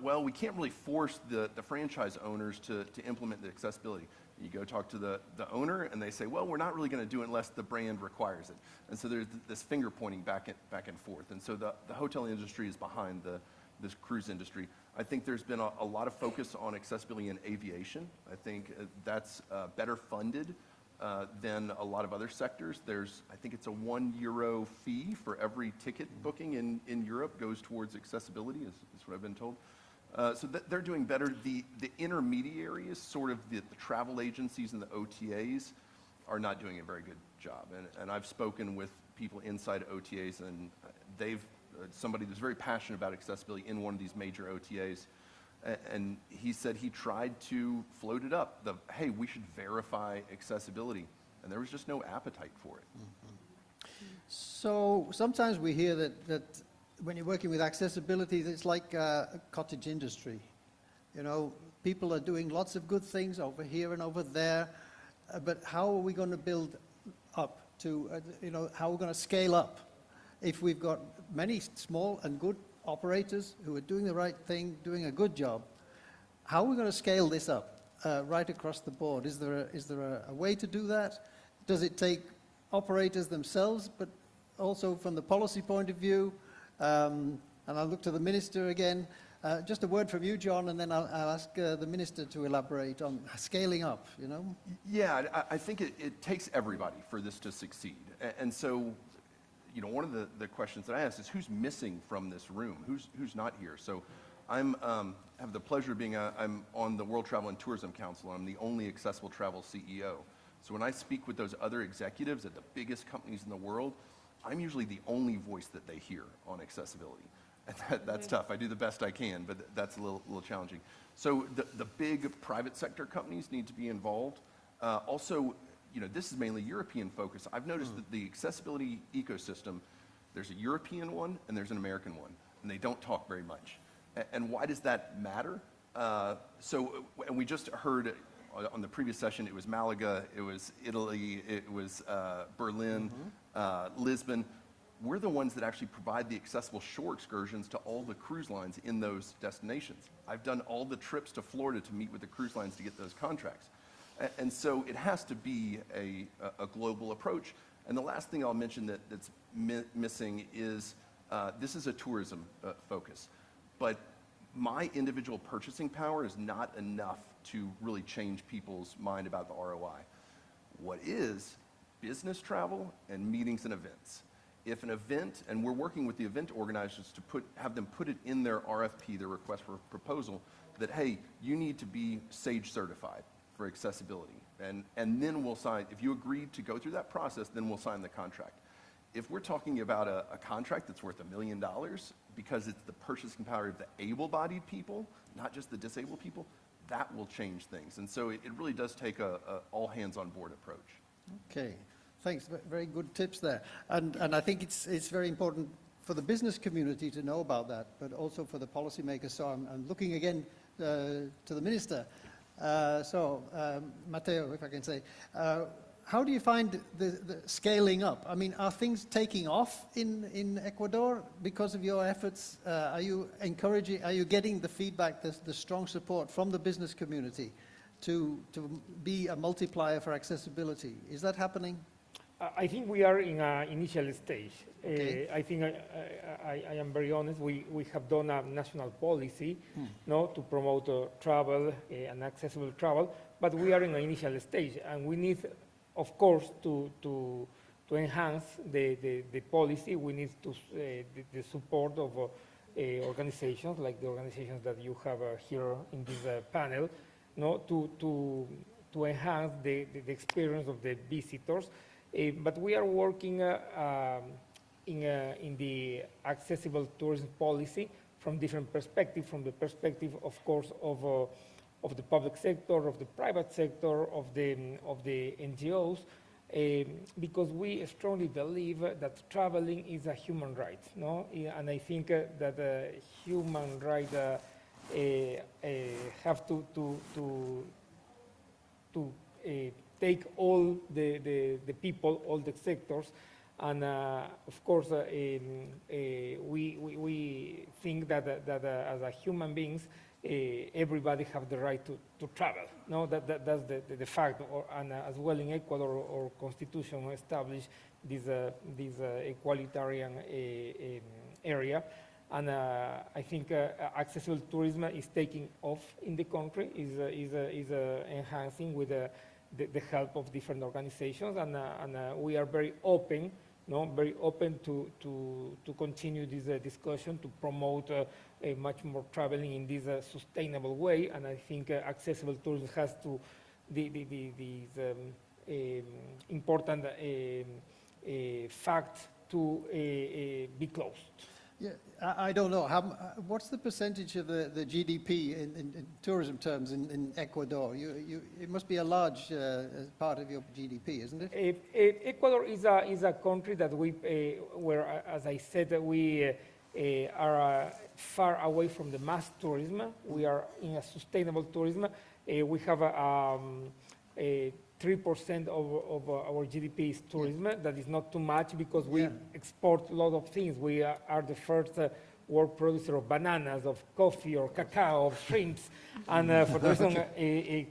well, we can't really force the franchise owners to implement the accessibility. You go talk to the owner and they say, well, we're not really going to do it unless the brand requires it. And so there's this finger pointing back and forth. And so the hotel industry is behind this cruise industry. I think there's been a lot of focus on accessibility in aviation. I think that's better funded than a lot of other sectors. I think it's a €1 fee for every ticket booking in Europe goes towards accessibility, is what I've been told. So they're doing better. The intermediaries, sort of the travel agencies and the OTAs, are not doing a very good job. And I've spoken with people inside OTAs, and somebody that's very passionate about accessibility in one of these major OTAs, and he said he tried to float it up, hey, we should verify accessibility, and there was just no appetite for it. Mm-hmm. So sometimes we hear that when you're working with accessibility, it's like a cottage industry. You know, people are doing lots of good things over here and over there, but how are we going to build up to, how are we going to scale up if we've got many small and good operators who are doing the right thing, doing a good job? How are we going to scale this up right across the board? Is there a way to do that? Does it take operators themselves, but also from the policy point of view? And I'll look to the Minister again. Just a word from you, John, and then I'll ask the Minister to elaborate on scaling up, Yeah, I think it takes everybody for this to succeed. And so, one of the questions that I ask is who's missing from this room? Who's not here? So I have the pleasure of I'm on the World Travel and Tourism Council. I'm the only accessible travel CEO. So when I speak with those other executives at the biggest companies in the world, I'm usually the only voice that they hear on accessibility. And that's tough. I do the best I can, but that's a little challenging. So the big private sector companies need to be involved. Also, this is mainly European focus. I've noticed that the accessibility ecosystem, there's a European one and there's an American one, and they don't talk very much. And why does that matter? And we just heard on the previous session, it was Malaga, it was Italy, it was Berlin, Lisbon. We're the ones that actually provide the accessible shore excursions to all the cruise lines in those destinations. I've done all the trips to Florida to meet with the cruise lines to get those contracts. And so it has to be a global approach. And the last thing I'll mention that's missing is this is a tourism focus. But my individual purchasing power is not enough to really change people's mind about the ROI. What is business travel and meetings and events? If an event, and we're working with the event organizers to have them put it in their RFP, their request for proposal, that, hey, you need to be SAGE certified for accessibility. And then we'll sign, if you agree to go through that process, then we'll sign the contract. If we're talking about a contract that's worth $1 million, because it's the purchasing power of the able-bodied people, not just the disabled people, that will change things. And so it really does take a all-hands-on-board approach. Okay, thanks. Very good tips there. And I think it's very important for the business community to know about that, but also for the policymakers. So I'm looking again to the Minister. Matteo, if I can say, how do you find the scaling up? I mean, are things taking off in Ecuador because of your efforts? Are you getting the feedback, the strong support from the business community to be a multiplier for accessibility? Is that happening? I think we are in an initial stage. Okay. I think I am very honest. We have done a national policy to promote travel and accessible travel, but we are in an initial stage, and we need, of course, to enhance the policy. We need the support of organizations like the organizations that you have here in this panel, to enhance the experience of the visitors. But we are working in the accessible tourism policy from different perspectives, from the perspective, of course, of the public sector, of the private sector, of the NGOs, because we strongly believe that traveling is a human right, no? And I think that human rights have to take all the people, all the sectors, and of course we think that as a human beings, everybody have the right to travel. No, that's the fact. And as well in Ecuador, our constitution established this equalitarian area. And I think accessible tourism is taking off in the country, is enhancing with the help of different organizations, and we are very open, very open to continue this discussion to promote a much more traveling in this sustainable way. And I think accessible tourism has to these important fact to be closed. Yeah, I don't know. What's the percentage of the GDP in tourism terms in Ecuador? It must be a large part of your GDP, isn't it? Ecuador is a country that where, as I said, we are far away from the mass tourism. We are in a sustainable tourism. We have a 3% of our GDP is tourism. That is not too much because we export a lot of things. We are the first world producer of bananas, of coffee, or cacao, of shrimps. And for the reason,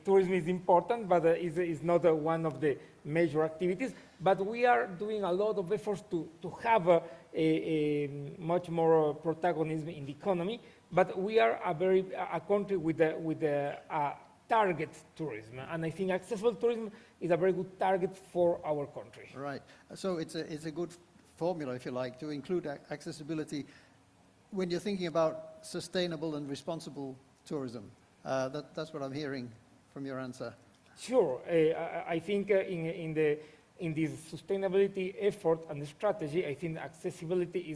tourism is important, but is not one of the major activities. But we are doing a lot of efforts to have a much more protagonism in the economy. But we are a country with a target tourism, and I think accessible tourism is a very good target for our country. Right. So it's a good formula, if you like, to include accessibility when you're thinking about sustainable and responsible tourism. That's what I'm hearing from your answer. Sure. I think in this sustainability effort and the strategy, I think accessibility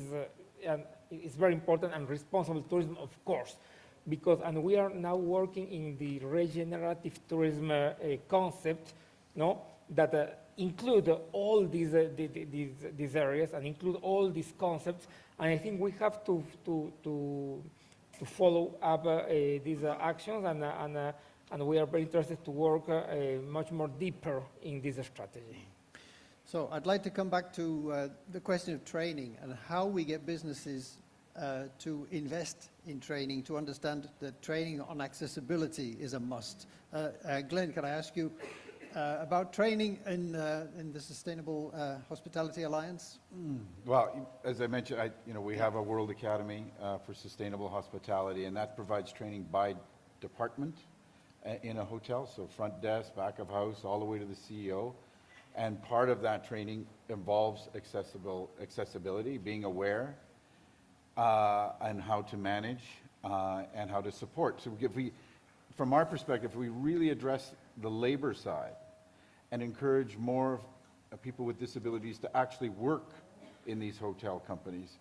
is very important, and responsible tourism, of course. And we are now working in the regenerative tourism concept, that include all these areas and include all these concepts. And I think we have to follow up these actions, and we are very interested to work much more deeper in this strategy. So I'd like to come back to the question of training and how we get businesses to invest in training, to understand that training on accessibility is a must. Glenn, can I ask you about training in the Sustainable Hospitality Alliance? Well, as I mentioned, we have a World Academy for Sustainable Hospitality, and that provides training by department in a hotel, so front desk, back of house, all the way to the CEO. And part of that training involves accessibility, being aware, and how to manage and how to support. So from our perspective, we really address the labor side and encourage more people with disabilities to actually work in these hotel companies.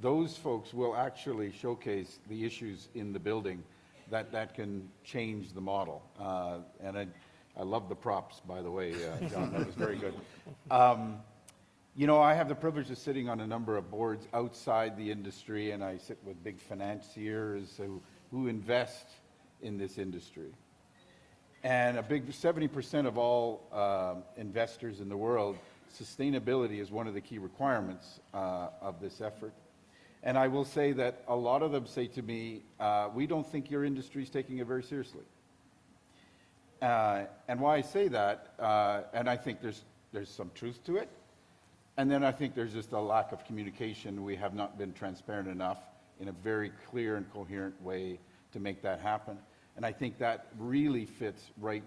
Those folks will actually showcase the issues in the building that can change the model. And I love the props, by the way, John, that was very good. I have the privilege of sitting on a number of boards outside the industry, and I sit with big financiers who invest in this industry. And a big 70% of all investors in the world, sustainability is one of the key requirements of this effort. And I will say that a lot of them say to me, we don't think your industry is taking it very seriously. And why I say that, and I think there's some truth to it, and then I think there's just a lack of communication. We have not been transparent enough in a very clear and coherent way to make that happen. And I think that really fits right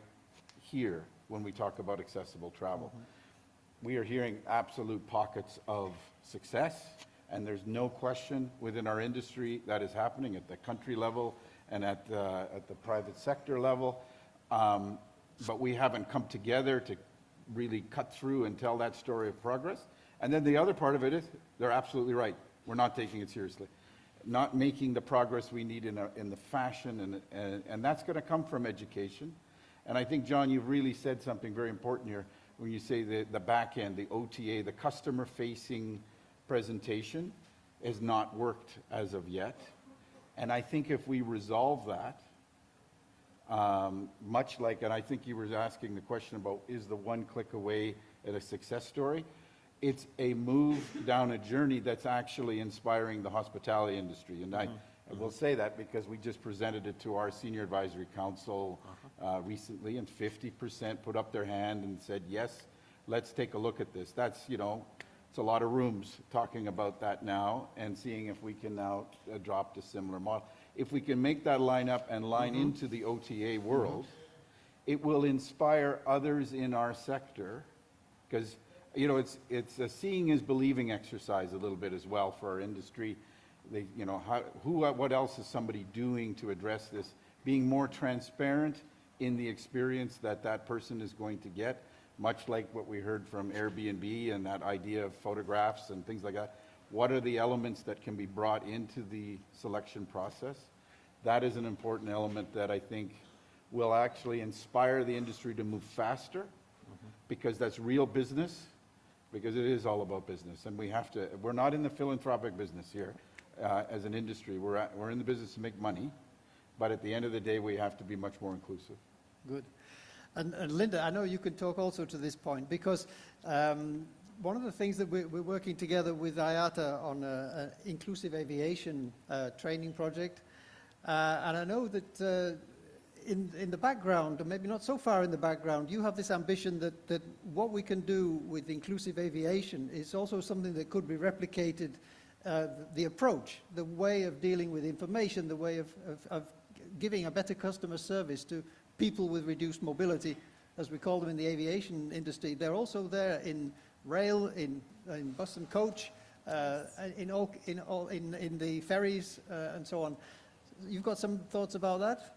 here when we talk about accessible travel. Mm-hmm. We are hearing absolute pockets of success, and there's no question within our industry that is happening at the country level and at the private sector level. But we haven't come together to really cut through and tell that story of progress. And then the other part of it is, they're absolutely right. We're not taking it seriously. Not making the progress we need in the fashion, and that's going to come from education. And I think, John, you've really said something very important here when you say the back end, the OTA, the customer-facing presentation has not worked as of yet. And I think if we resolve that, much like, and I think you were asking the question about, is the one click away at a success story? It's a move down a journey that's actually inspiring the hospitality industry. And I will say that because we just presented it to our Senior Advisory Council recently, and 50% put up their hand and said, yes, let's take a look at this. That's, you know, it's a lot of rooms talking about that now and seeing if we can now adopt a similar model. If we can make that line up and line into the OTA world, it will inspire others in our sector, because you know, it's a seeing is believing exercise a little bit as well for our industry. They, you know, what else is somebody doing to address this? Being more transparent in the experience that that person is going to get, much like what we heard from Airbnb and that idea of photographs and things like that. What are the elements that can be brought into the selection process? That is an important element that I think will actually inspire the industry to move faster, because that's real business. Because it is all about business, and we have to, we're not in the philanthropic business here as an industry. We're in the business to make money, but at the end of the day, we have to be much more inclusive. Good. And Linda, I know you can talk also to this point, because one of the things that we're working together with IATA on an inclusive aviation training project, and I know that in the background, or maybe not so far in the background, you have this ambition that what we can do with inclusive aviation is also something that could be replicated, the approach, the way of dealing with information, the way of giving a better customer service to people with reduced mobility, as we call them in the aviation industry. They're also there in rail, in bus and coach, in the ferries, and so on. You've got some thoughts about that?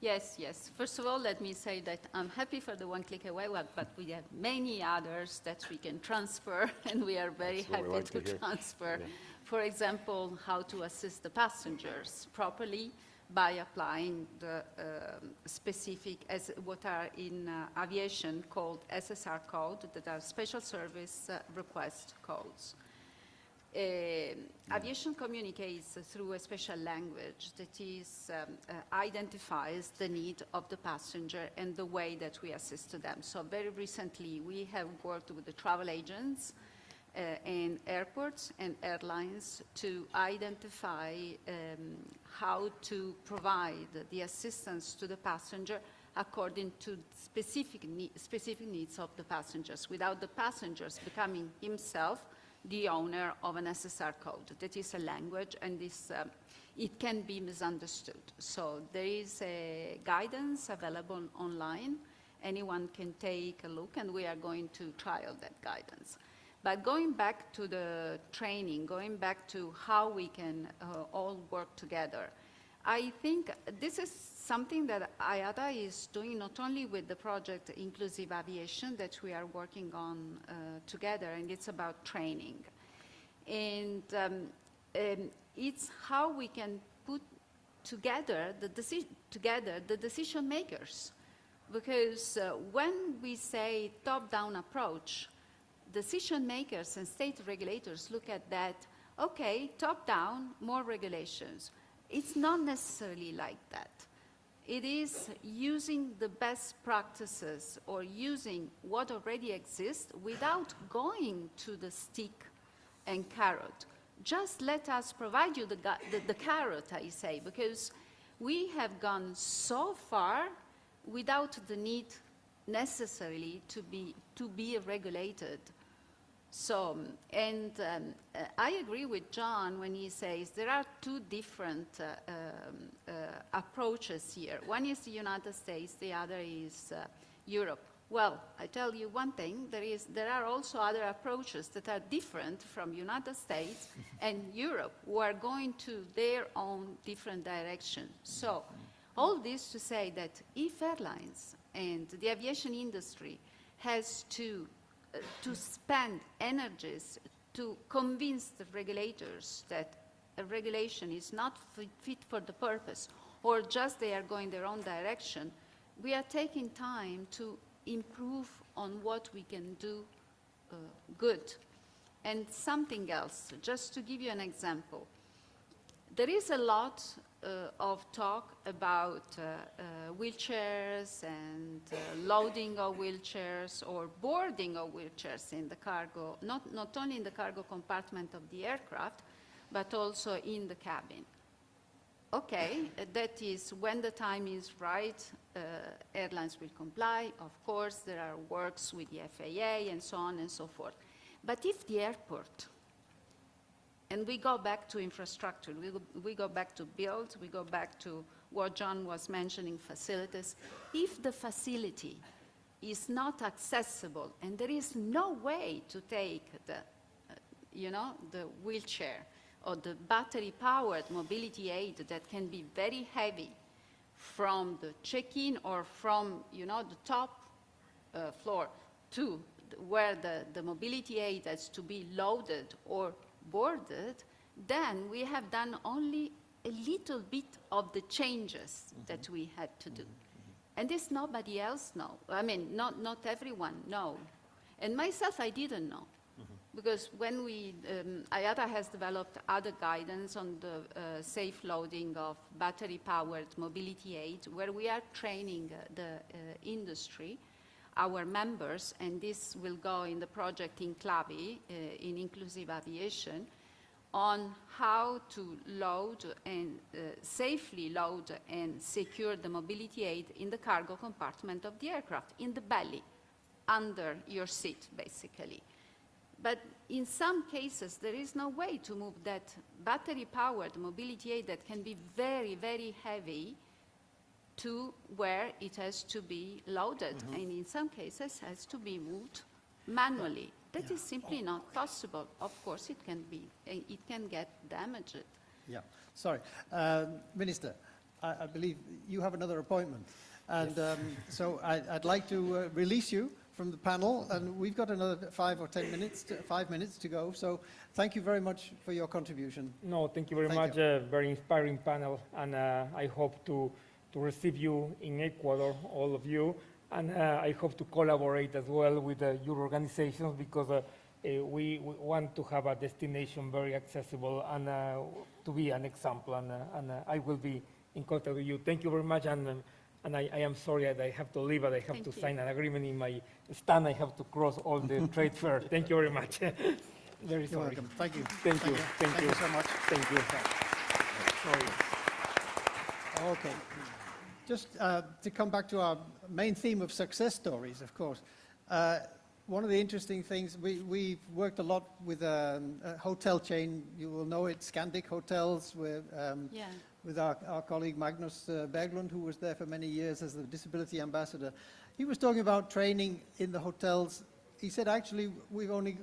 Yes, yes. First of all, let me say that I'm happy for the one click away, but we have many others that we can transfer, and we are very happy to transfer. Yeah. For example, how to assist the passengers properly by applying the specific, as what are in aviation called SSR code, that are special service request codes. Aviation communicates through a special language that is, identifies the need of the passenger and the way that we assist them. So very recently, we have worked with the travel agents and airports and airlines to identify how to provide the assistance to the passenger according to specific needs of the passengers, without the passengers becoming himself the owner of an SSR code. That is a language, and this, it can be misunderstood. So there is a guidance available online. Anyone can take a look, and we are going to trial that guidance. But going back to the training, going back to how we can all work together, I think this is something that IATA is doing not only with the project Inclusive Aviation that we are working on together, and it's about training. And it's how we can put together the decision makers. Because when we say top-down approach, decision makers and state regulators look at that, okay, top-down, more regulations. It's not necessarily like that. It is using the best practices or using what already exists without going to the stick and carrot. Just let us provide you the carrot, I say, because we have gone so far without the need necessarily to be regulated. So, and I agree with John when he says there are two different approaches here. One is the United States, the other is Europe. Well, I tell you one thing, there are also other approaches that are different from United States and Europe, who are going to their own different direction. So, all this to say that if airlines and the aviation industry has to to spend energies to convince the regulators that a regulation is not fit for the purpose, or just they are going their own direction, we are taking time to improve on what we can do good. And something else, just to give you an example, there is a lot of talk about wheelchairs and loading of wheelchairs or boarding of wheelchairs in the cargo, not only in the cargo compartment of the aircraft, but also in the cabin. Okay, that is when the time is right, airlines will comply. Of course, there are works with the FAA and so on and so forth. But if the airport, and we go back to infrastructure, we go back to build, we go back to what John was mentioning, facilities. If the facility is not accessible and there is no way to take the, the wheelchair or the battery-powered mobility aid that can be very heavy from the check-in or from, the top floor to where the mobility aid has to be loaded or boarded, then we have done only a little bit of the changes that we had to do. And this nobody else know. I mean, not everyone know. And myself, I didn't know. Because when IATA has developed other guidance on the safe loading of battery-powered mobility aid, where we are training the industry, our members, and this will go in the project in CLAVI, in Inclusive Aviation, on how to load and safely load and secure the mobility aid in the cargo compartment of the aircraft, in the belly, under your seat, basically. But in some cases, there is no way to move that battery-powered mobility aid that can be very, very heavy to where it has to be loaded, and in some cases has to be moved manually. That is simply not possible. Of course, it can get damaged. Yeah, sorry. Minister, I believe you have another appointment. And so I'd like to release you from the panel, and we've got another 5 minutes to go. So thank you very much for your contribution. No, thank you very much. Very inspiring panel, and I hope to receive you in Ecuador, all of you, and I hope to collaborate as well with your organizations, because we want to have a destination very accessible and to be an example, and I will be in contact with you. Thank you very much, and I am sorry that I have to leave, but I have to sign an agreement in my stand. I have to cross all the trade fair. Thank you very much. Very sorry. You're welcome. Thank you. Thank you. Thank you so much. Thank you. Sorry. Okay. Just to come back to our main theme of success stories, of course. One of the interesting things, we've worked a lot with a hotel chain. You will know it, Scandic Hotels, with our colleague Magnus Berglund, who was there for many years as the disability ambassador. He was talking about training in the hotels. He said, actually, we only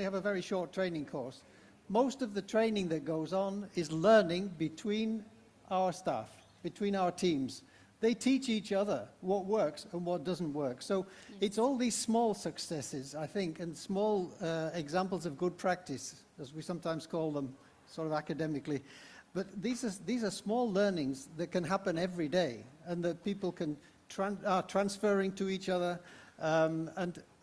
have a very short training course. Most of the training that goes on is learning between our staff, between our teams. They teach each other what works and what doesn't work. So it's all these small successes, I think, and small examples of good practice, as we sometimes call them, sort of academically. But these are small learnings that can happen every day, and that people can are transferring to each other. And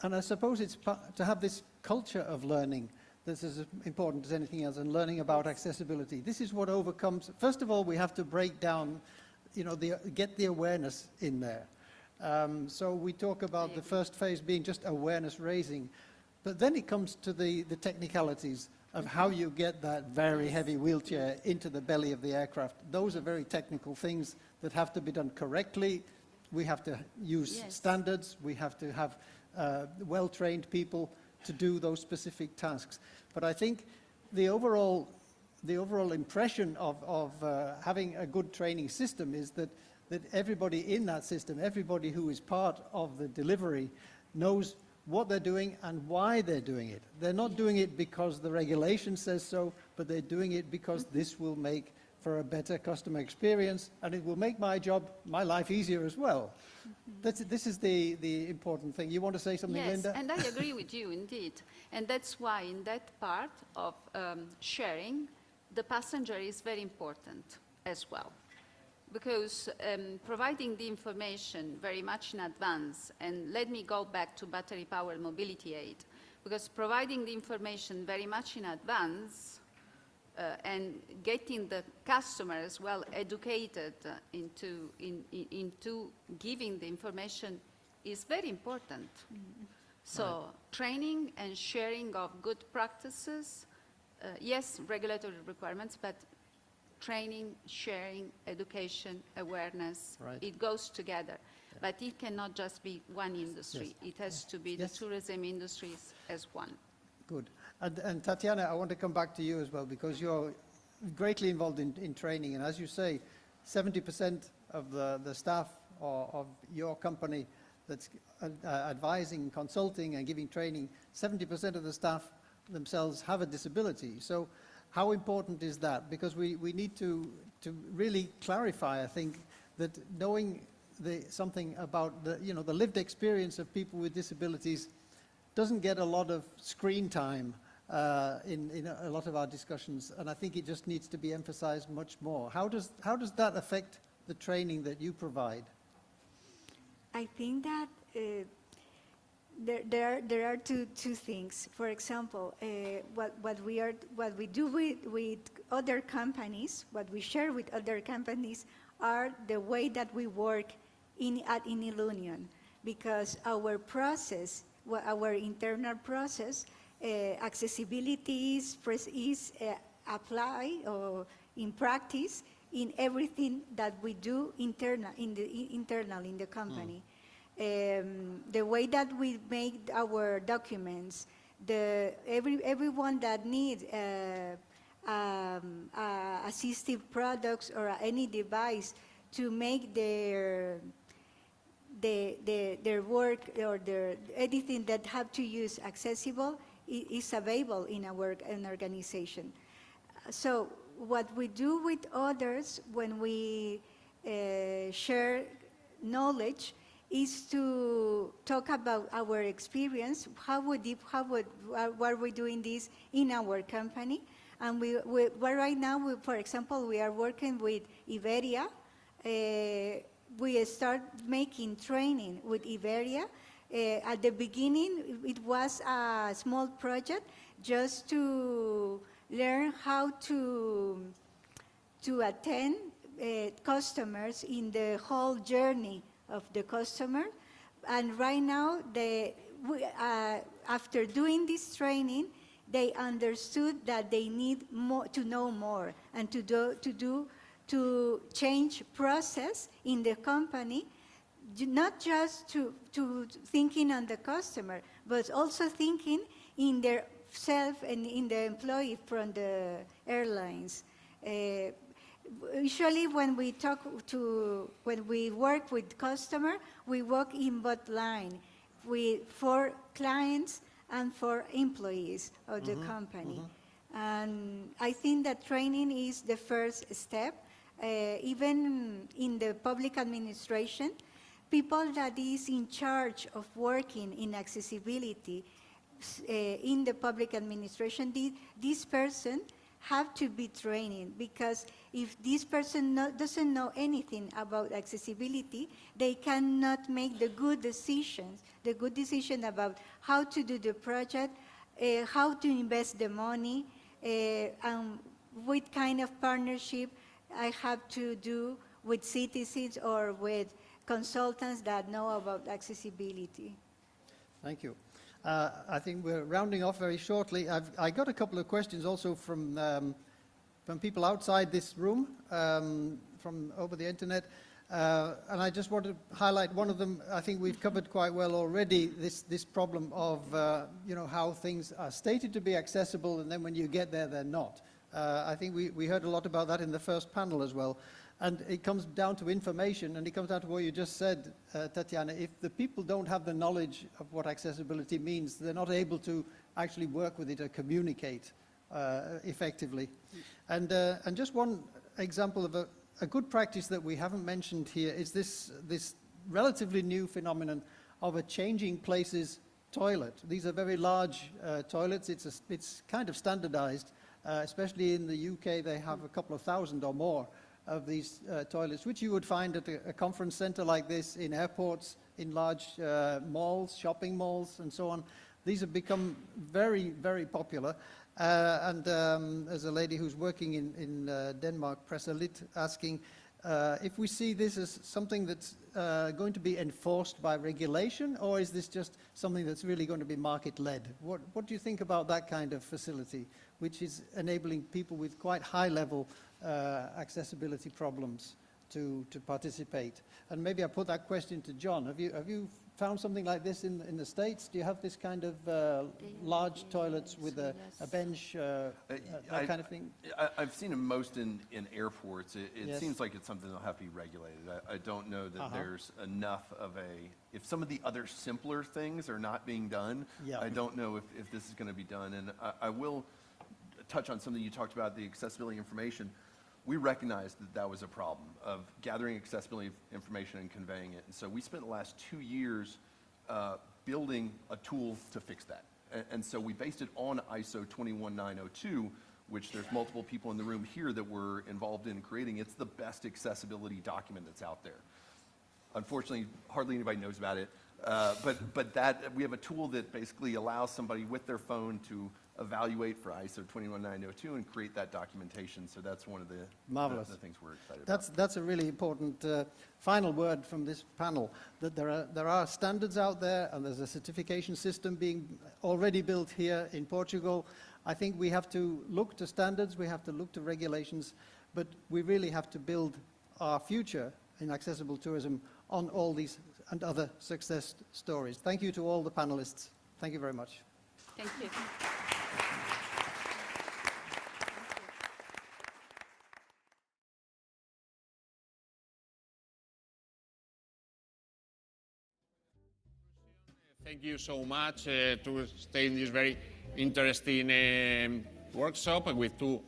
I suppose it's to have this culture of learning that's as important as anything else, and learning about accessibility. This is what overcomes. First of all, we have to break down, get the awareness in there. So we talk about the first phase being just awareness raising, but then it comes to the technicalities of how you get that very heavy wheelchair into the belly of the aircraft. Those are very technical things that have to be done correctly. We have to use standards. We have to have well-trained people to do those specific tasks. But I think the overall impression of having a good training system is that everybody in that system, everybody who is part of the delivery, knows what they're doing and why they're doing it. They're not doing it because the regulation says so, but they're doing it because this will make for a better customer experience, and it will make my job, my life easier as well. This is the important thing. You want to say something, Yes, Linda? and I agree with you indeed. And that's why in that part of sharing, the passenger is very important as well. Because providing the information very much in advance, and let me go back to battery power mobility aid, because providing the information very much in advance and getting the customer as well educated into giving the information is very important. So training and sharing of good practices, yes, regulatory requirements, but training, sharing, education, awareness, it goes together. But it cannot just be one industry. It has to be the tourism industries as one. Good. And Tatiana, I want to come back to you as well, because you're greatly involved in training. And as you say, 70% of the staff of your company that's advising, consulting, and giving training, 70% of the staff themselves have a disability. So how important is that? Because we need to really clarify, I think, that knowing something about the lived experience of people with disabilities doesn't get a lot of screen time in a lot of our discussions, and I think it just needs to be emphasized much more. How does that affect the training that you provide? I think that there are two things. For example, what we do with other companies, what we share with other companies, are the way that we work at Ilunion, because our process, our internal process, accessibility is applied or in practice in everything that we do internal in the company. The way that we make our documents, everyone that needs assistive products or any device to make their work or anything that have to use accessible is available in our organization. So what we do with others when we share knowledge is to talk about our experience, what are we doing this in our company. And right now, for example, we are working with Iberia. We start making training with Iberia. At the beginning, it was a small project just to learn how to attend customers in the whole journey of the customer. And right now, after doing this training, they understood that they need to know more and to change process in the company, not just to thinking on the customer, but also thinking in their self and in the employee from the airlines. Usually when we work with customer, we work in both line, for clients and for employees of the company. And I think that training is the first step. Even in the public administration, people that is in charge of working in accessibility in the public administration, this person have to be trained, because if this person doesn't know anything about accessibility, they cannot make the good decision about how to do the project, how to invest the money, and what kind of partnership I have to do with citizens or with consultants that know about accessibility. Thank you. I think we're rounding off very shortly. I got a couple of questions also from people outside this room, from over the internet, and I just want to highlight one of them. I think we've covered quite well already this problem of how things are stated to be accessible, and then when you get there, they're not. I think we heard a lot about that in the first panel as well. And it comes down to information, and it comes down to what you just said, Tatiana. If the people don't have the knowledge of what accessibility means, they're not able to actually work with it or communicate effectively. And just one example of a good practice that we haven't mentioned here is this relatively new phenomenon of a changing places toilet. These are very large toilets. It's kind of standardized, especially in the UK. They have a couple of thousand or more of these toilets, which you would find at a conference center like this, in airports, in large malls, shopping malls, and so on. These have become very, very popular. There's a lady who's working in Denmark, Pressa Lit, asking if we see this as something that's going to be enforced by regulation, or is this just something that's really going to be market-led? What do you think about that kind of facility, which is enabling people with quite high-level accessibility problems to participate? And maybe I put that question to John. Have you found something like this in the States? Do you have this kind of large toilets with a bench, that kind of thing? I've seen them most in airports. It Yes. seems like it's something that'll have to be regulated. I don't know that there's enough of if some of the other simpler things are not being done, Yeah. I don't know if this is going to be done. And I will touch on something you talked about, the accessibility information. We recognized that was a problem of gathering accessibility information and conveying it. And so we spent the last 2 years building a tool to fix that. And so we based it on ISO 21902, which there's multiple people in the room here that were involved in creating. It's the best accessibility document that's out there. Unfortunately, hardly anybody knows about it. But that we have a tool that basically allows somebody with their phone to evaluate for ISO 21902 and create that documentation. So that's one of the things we're excited about. That's a really important final word from this panel, that there are standards out there, and there's a certification system being already built here in Portugal. I think we have to look to standards, we have to look to regulations, but we really have to build our future in accessible tourism on all these and other success stories. Thank you to all the panelists. Thank you very much. Thank you. Thank you so much to stay in this very interesting workshop with two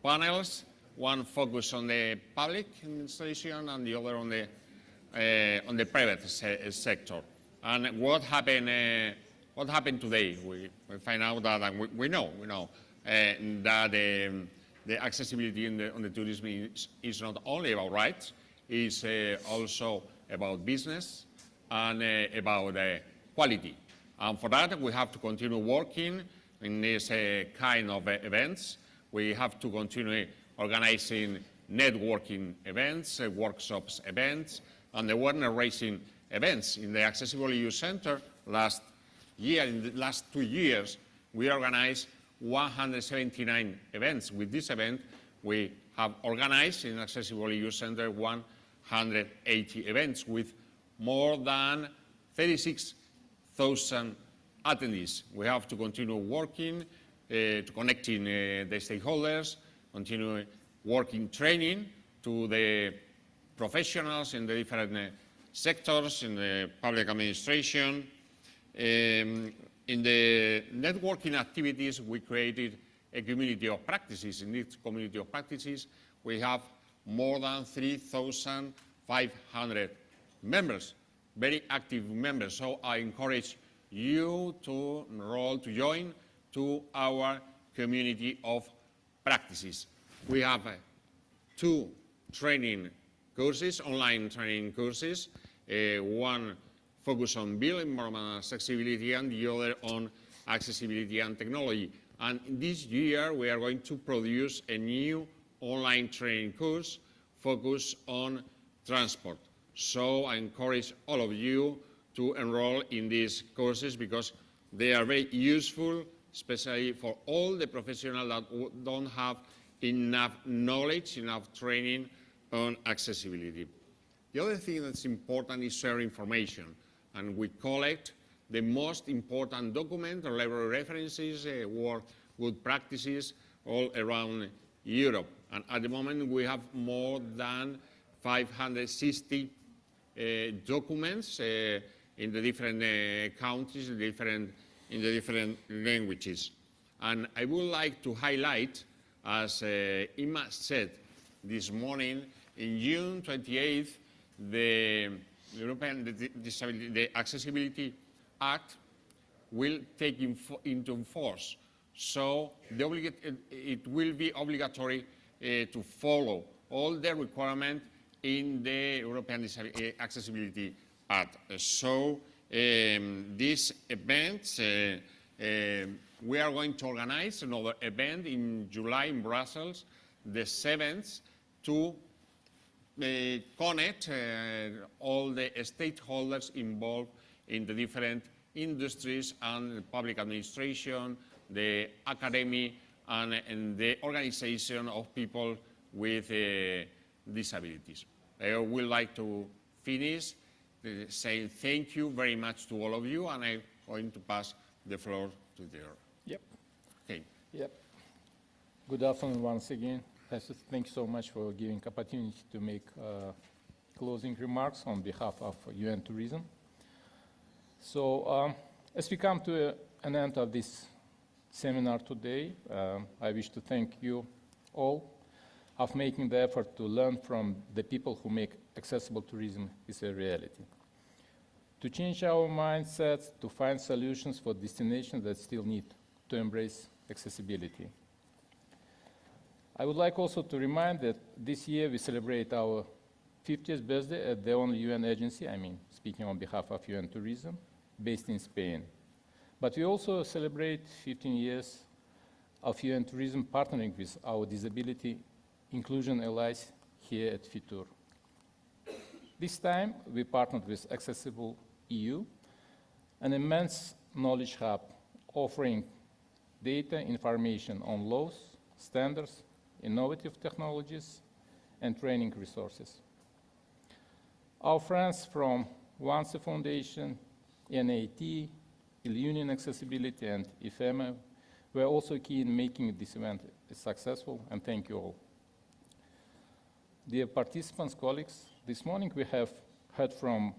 panels. One focused on the public administration and the other on the private sector. And what happened today? We find out that, and we know that the accessibility on the tourism is not only about rights, it's also about business and about quality. And for that, we have to continue working in this kind of events. We have to continue organizing networking events, workshops events, and awareness-raising events. In the Accessible EU Center last year, in the last 2 years, we organized 179 events. With this event, we have organized in Accessible EU Center 180 events with more than 36,000 attendees. We have to continue working, to connecting the stakeholders, continue working training to the professionals in the different sectors, in the public administration. In the networking activities, we created a community of practices. In this community of practices, we have more than 3,500 members, very active members. So I encourage you to enroll, to join to our community of practices. We have 2 training courses, online training courses, one focused on built environment accessibility and the other on accessibility and technology. And this year we are going to produce a new online training course focused on transport. So I encourage all of you to enroll in these courses because they are very useful, especially for all the professionals that don't have enough knowledge, enough training on accessibility. The other thing that's important is share information, and we collect the most important document or library references, work good practices all around Europe. And at the moment we have more than 560 documents in the different countries, in the different languages. And I would like to highlight, as Ima said this morning, in June 28th, the Accessibility Act will take into force. So it will be obligatory to follow all the requirements in the European Accessibility Act. So this event, we are going to organize another event in July in Brussels, the 7th, to connect all the stakeholders involved in the different industries and public administration, the academy, and the organization of people with disabilities. I would like to finish saying thank you very much to all of you, and I'm going to pass the floor to the other. Yep. Okay. Yep. Good afternoon once again. Thank you so much for giving opportunity to make closing remarks on behalf of UN Tourism. So as we come to an end of this seminar today, I wish to thank you all of making the effort to learn from the people who make accessible tourism is a reality. To change our mindsets, to find solutions for destinations that still need to embrace accessibility. I would like also to remind that this year we celebrate our 50th birthday at the only UN agency, speaking on behalf of UN Tourism, based in Spain. But we also celebrate 15 years of UN Tourism partnering with our disability inclusion allies here at FITUR. This time, we partnered with Accessible EU, an immense knowledge hub offering data information on laws, standards, innovative technologies, and training resources. Our friends from ONCE Foundation, ENAT, Ilunion Accessibility, and IFEMA were also key in making this event successful, and thank you all. Dear participants, colleagues, this morning we have heard from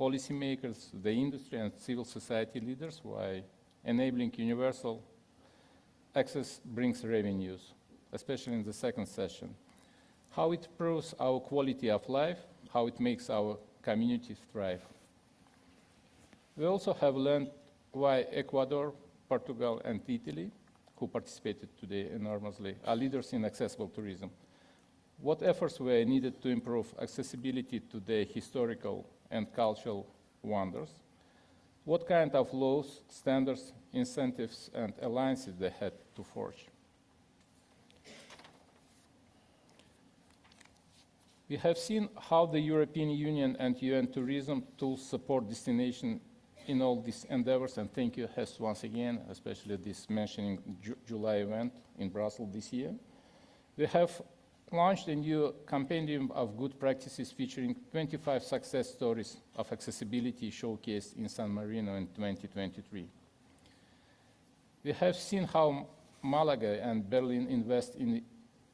policymakers, the industry, and civil society leaders why enabling universal access brings revenues, especially in the second session. How it improves our quality of life, how it makes our communities thrive. We also have learned why Ecuador, Portugal, and Italy, who participated today enormously, are leaders in accessible tourism. What efforts were needed to improve accessibility to their historical and cultural wonders? What kind of laws, standards, incentives, and alliances they had to forge? We have seen how the European Union and UN tourism tools support destination in all these endeavors, and thank you, Hess, once again, especially this mentioning July event in Brussels this year. We have launched a new compendium of good practices featuring 25 success stories of accessibility showcased in San Marino in 2023. We have seen how Malaga and Berlin invest in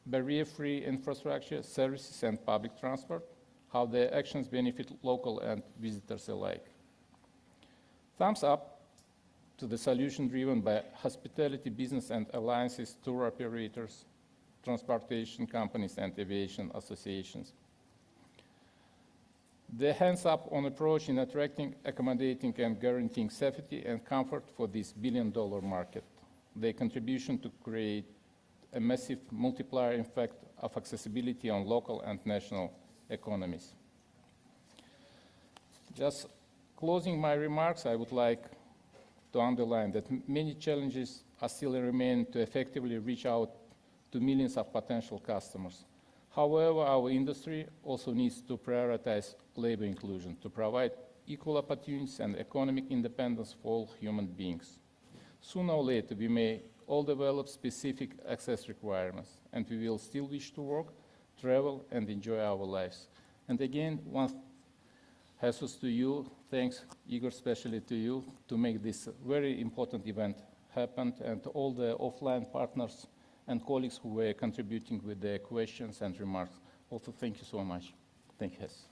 barrier-free infrastructure, services, and public transport, how their actions benefit local and visitors alike. Thumbs up to the solution driven by hospitality business and alliances, tour operators, transportation companies, and aviation associations. The hands-up on approach in attracting, accommodating, and guaranteeing safety and comfort for this billion-dollar market. Their contribution to create a massive multiplier effect of accessibility on local and national economies. Just closing my remarks, I would like to underline that many challenges are still remaining to effectively reach out to millions of potential customers. However, our industry also needs to prioritize labor inclusion to provide equal opportunities and economic independence for all human beings. Sooner or later, we may all develop specific access requirements, and we will still wish to work, travel, and enjoy our lives. And again, one Jesus to you, thanks, Igor, especially to you, to make this very important event happen, and to all the offline partners and colleagues who were contributing with their questions and remarks. Also, thank you so much. Thank you, Hess.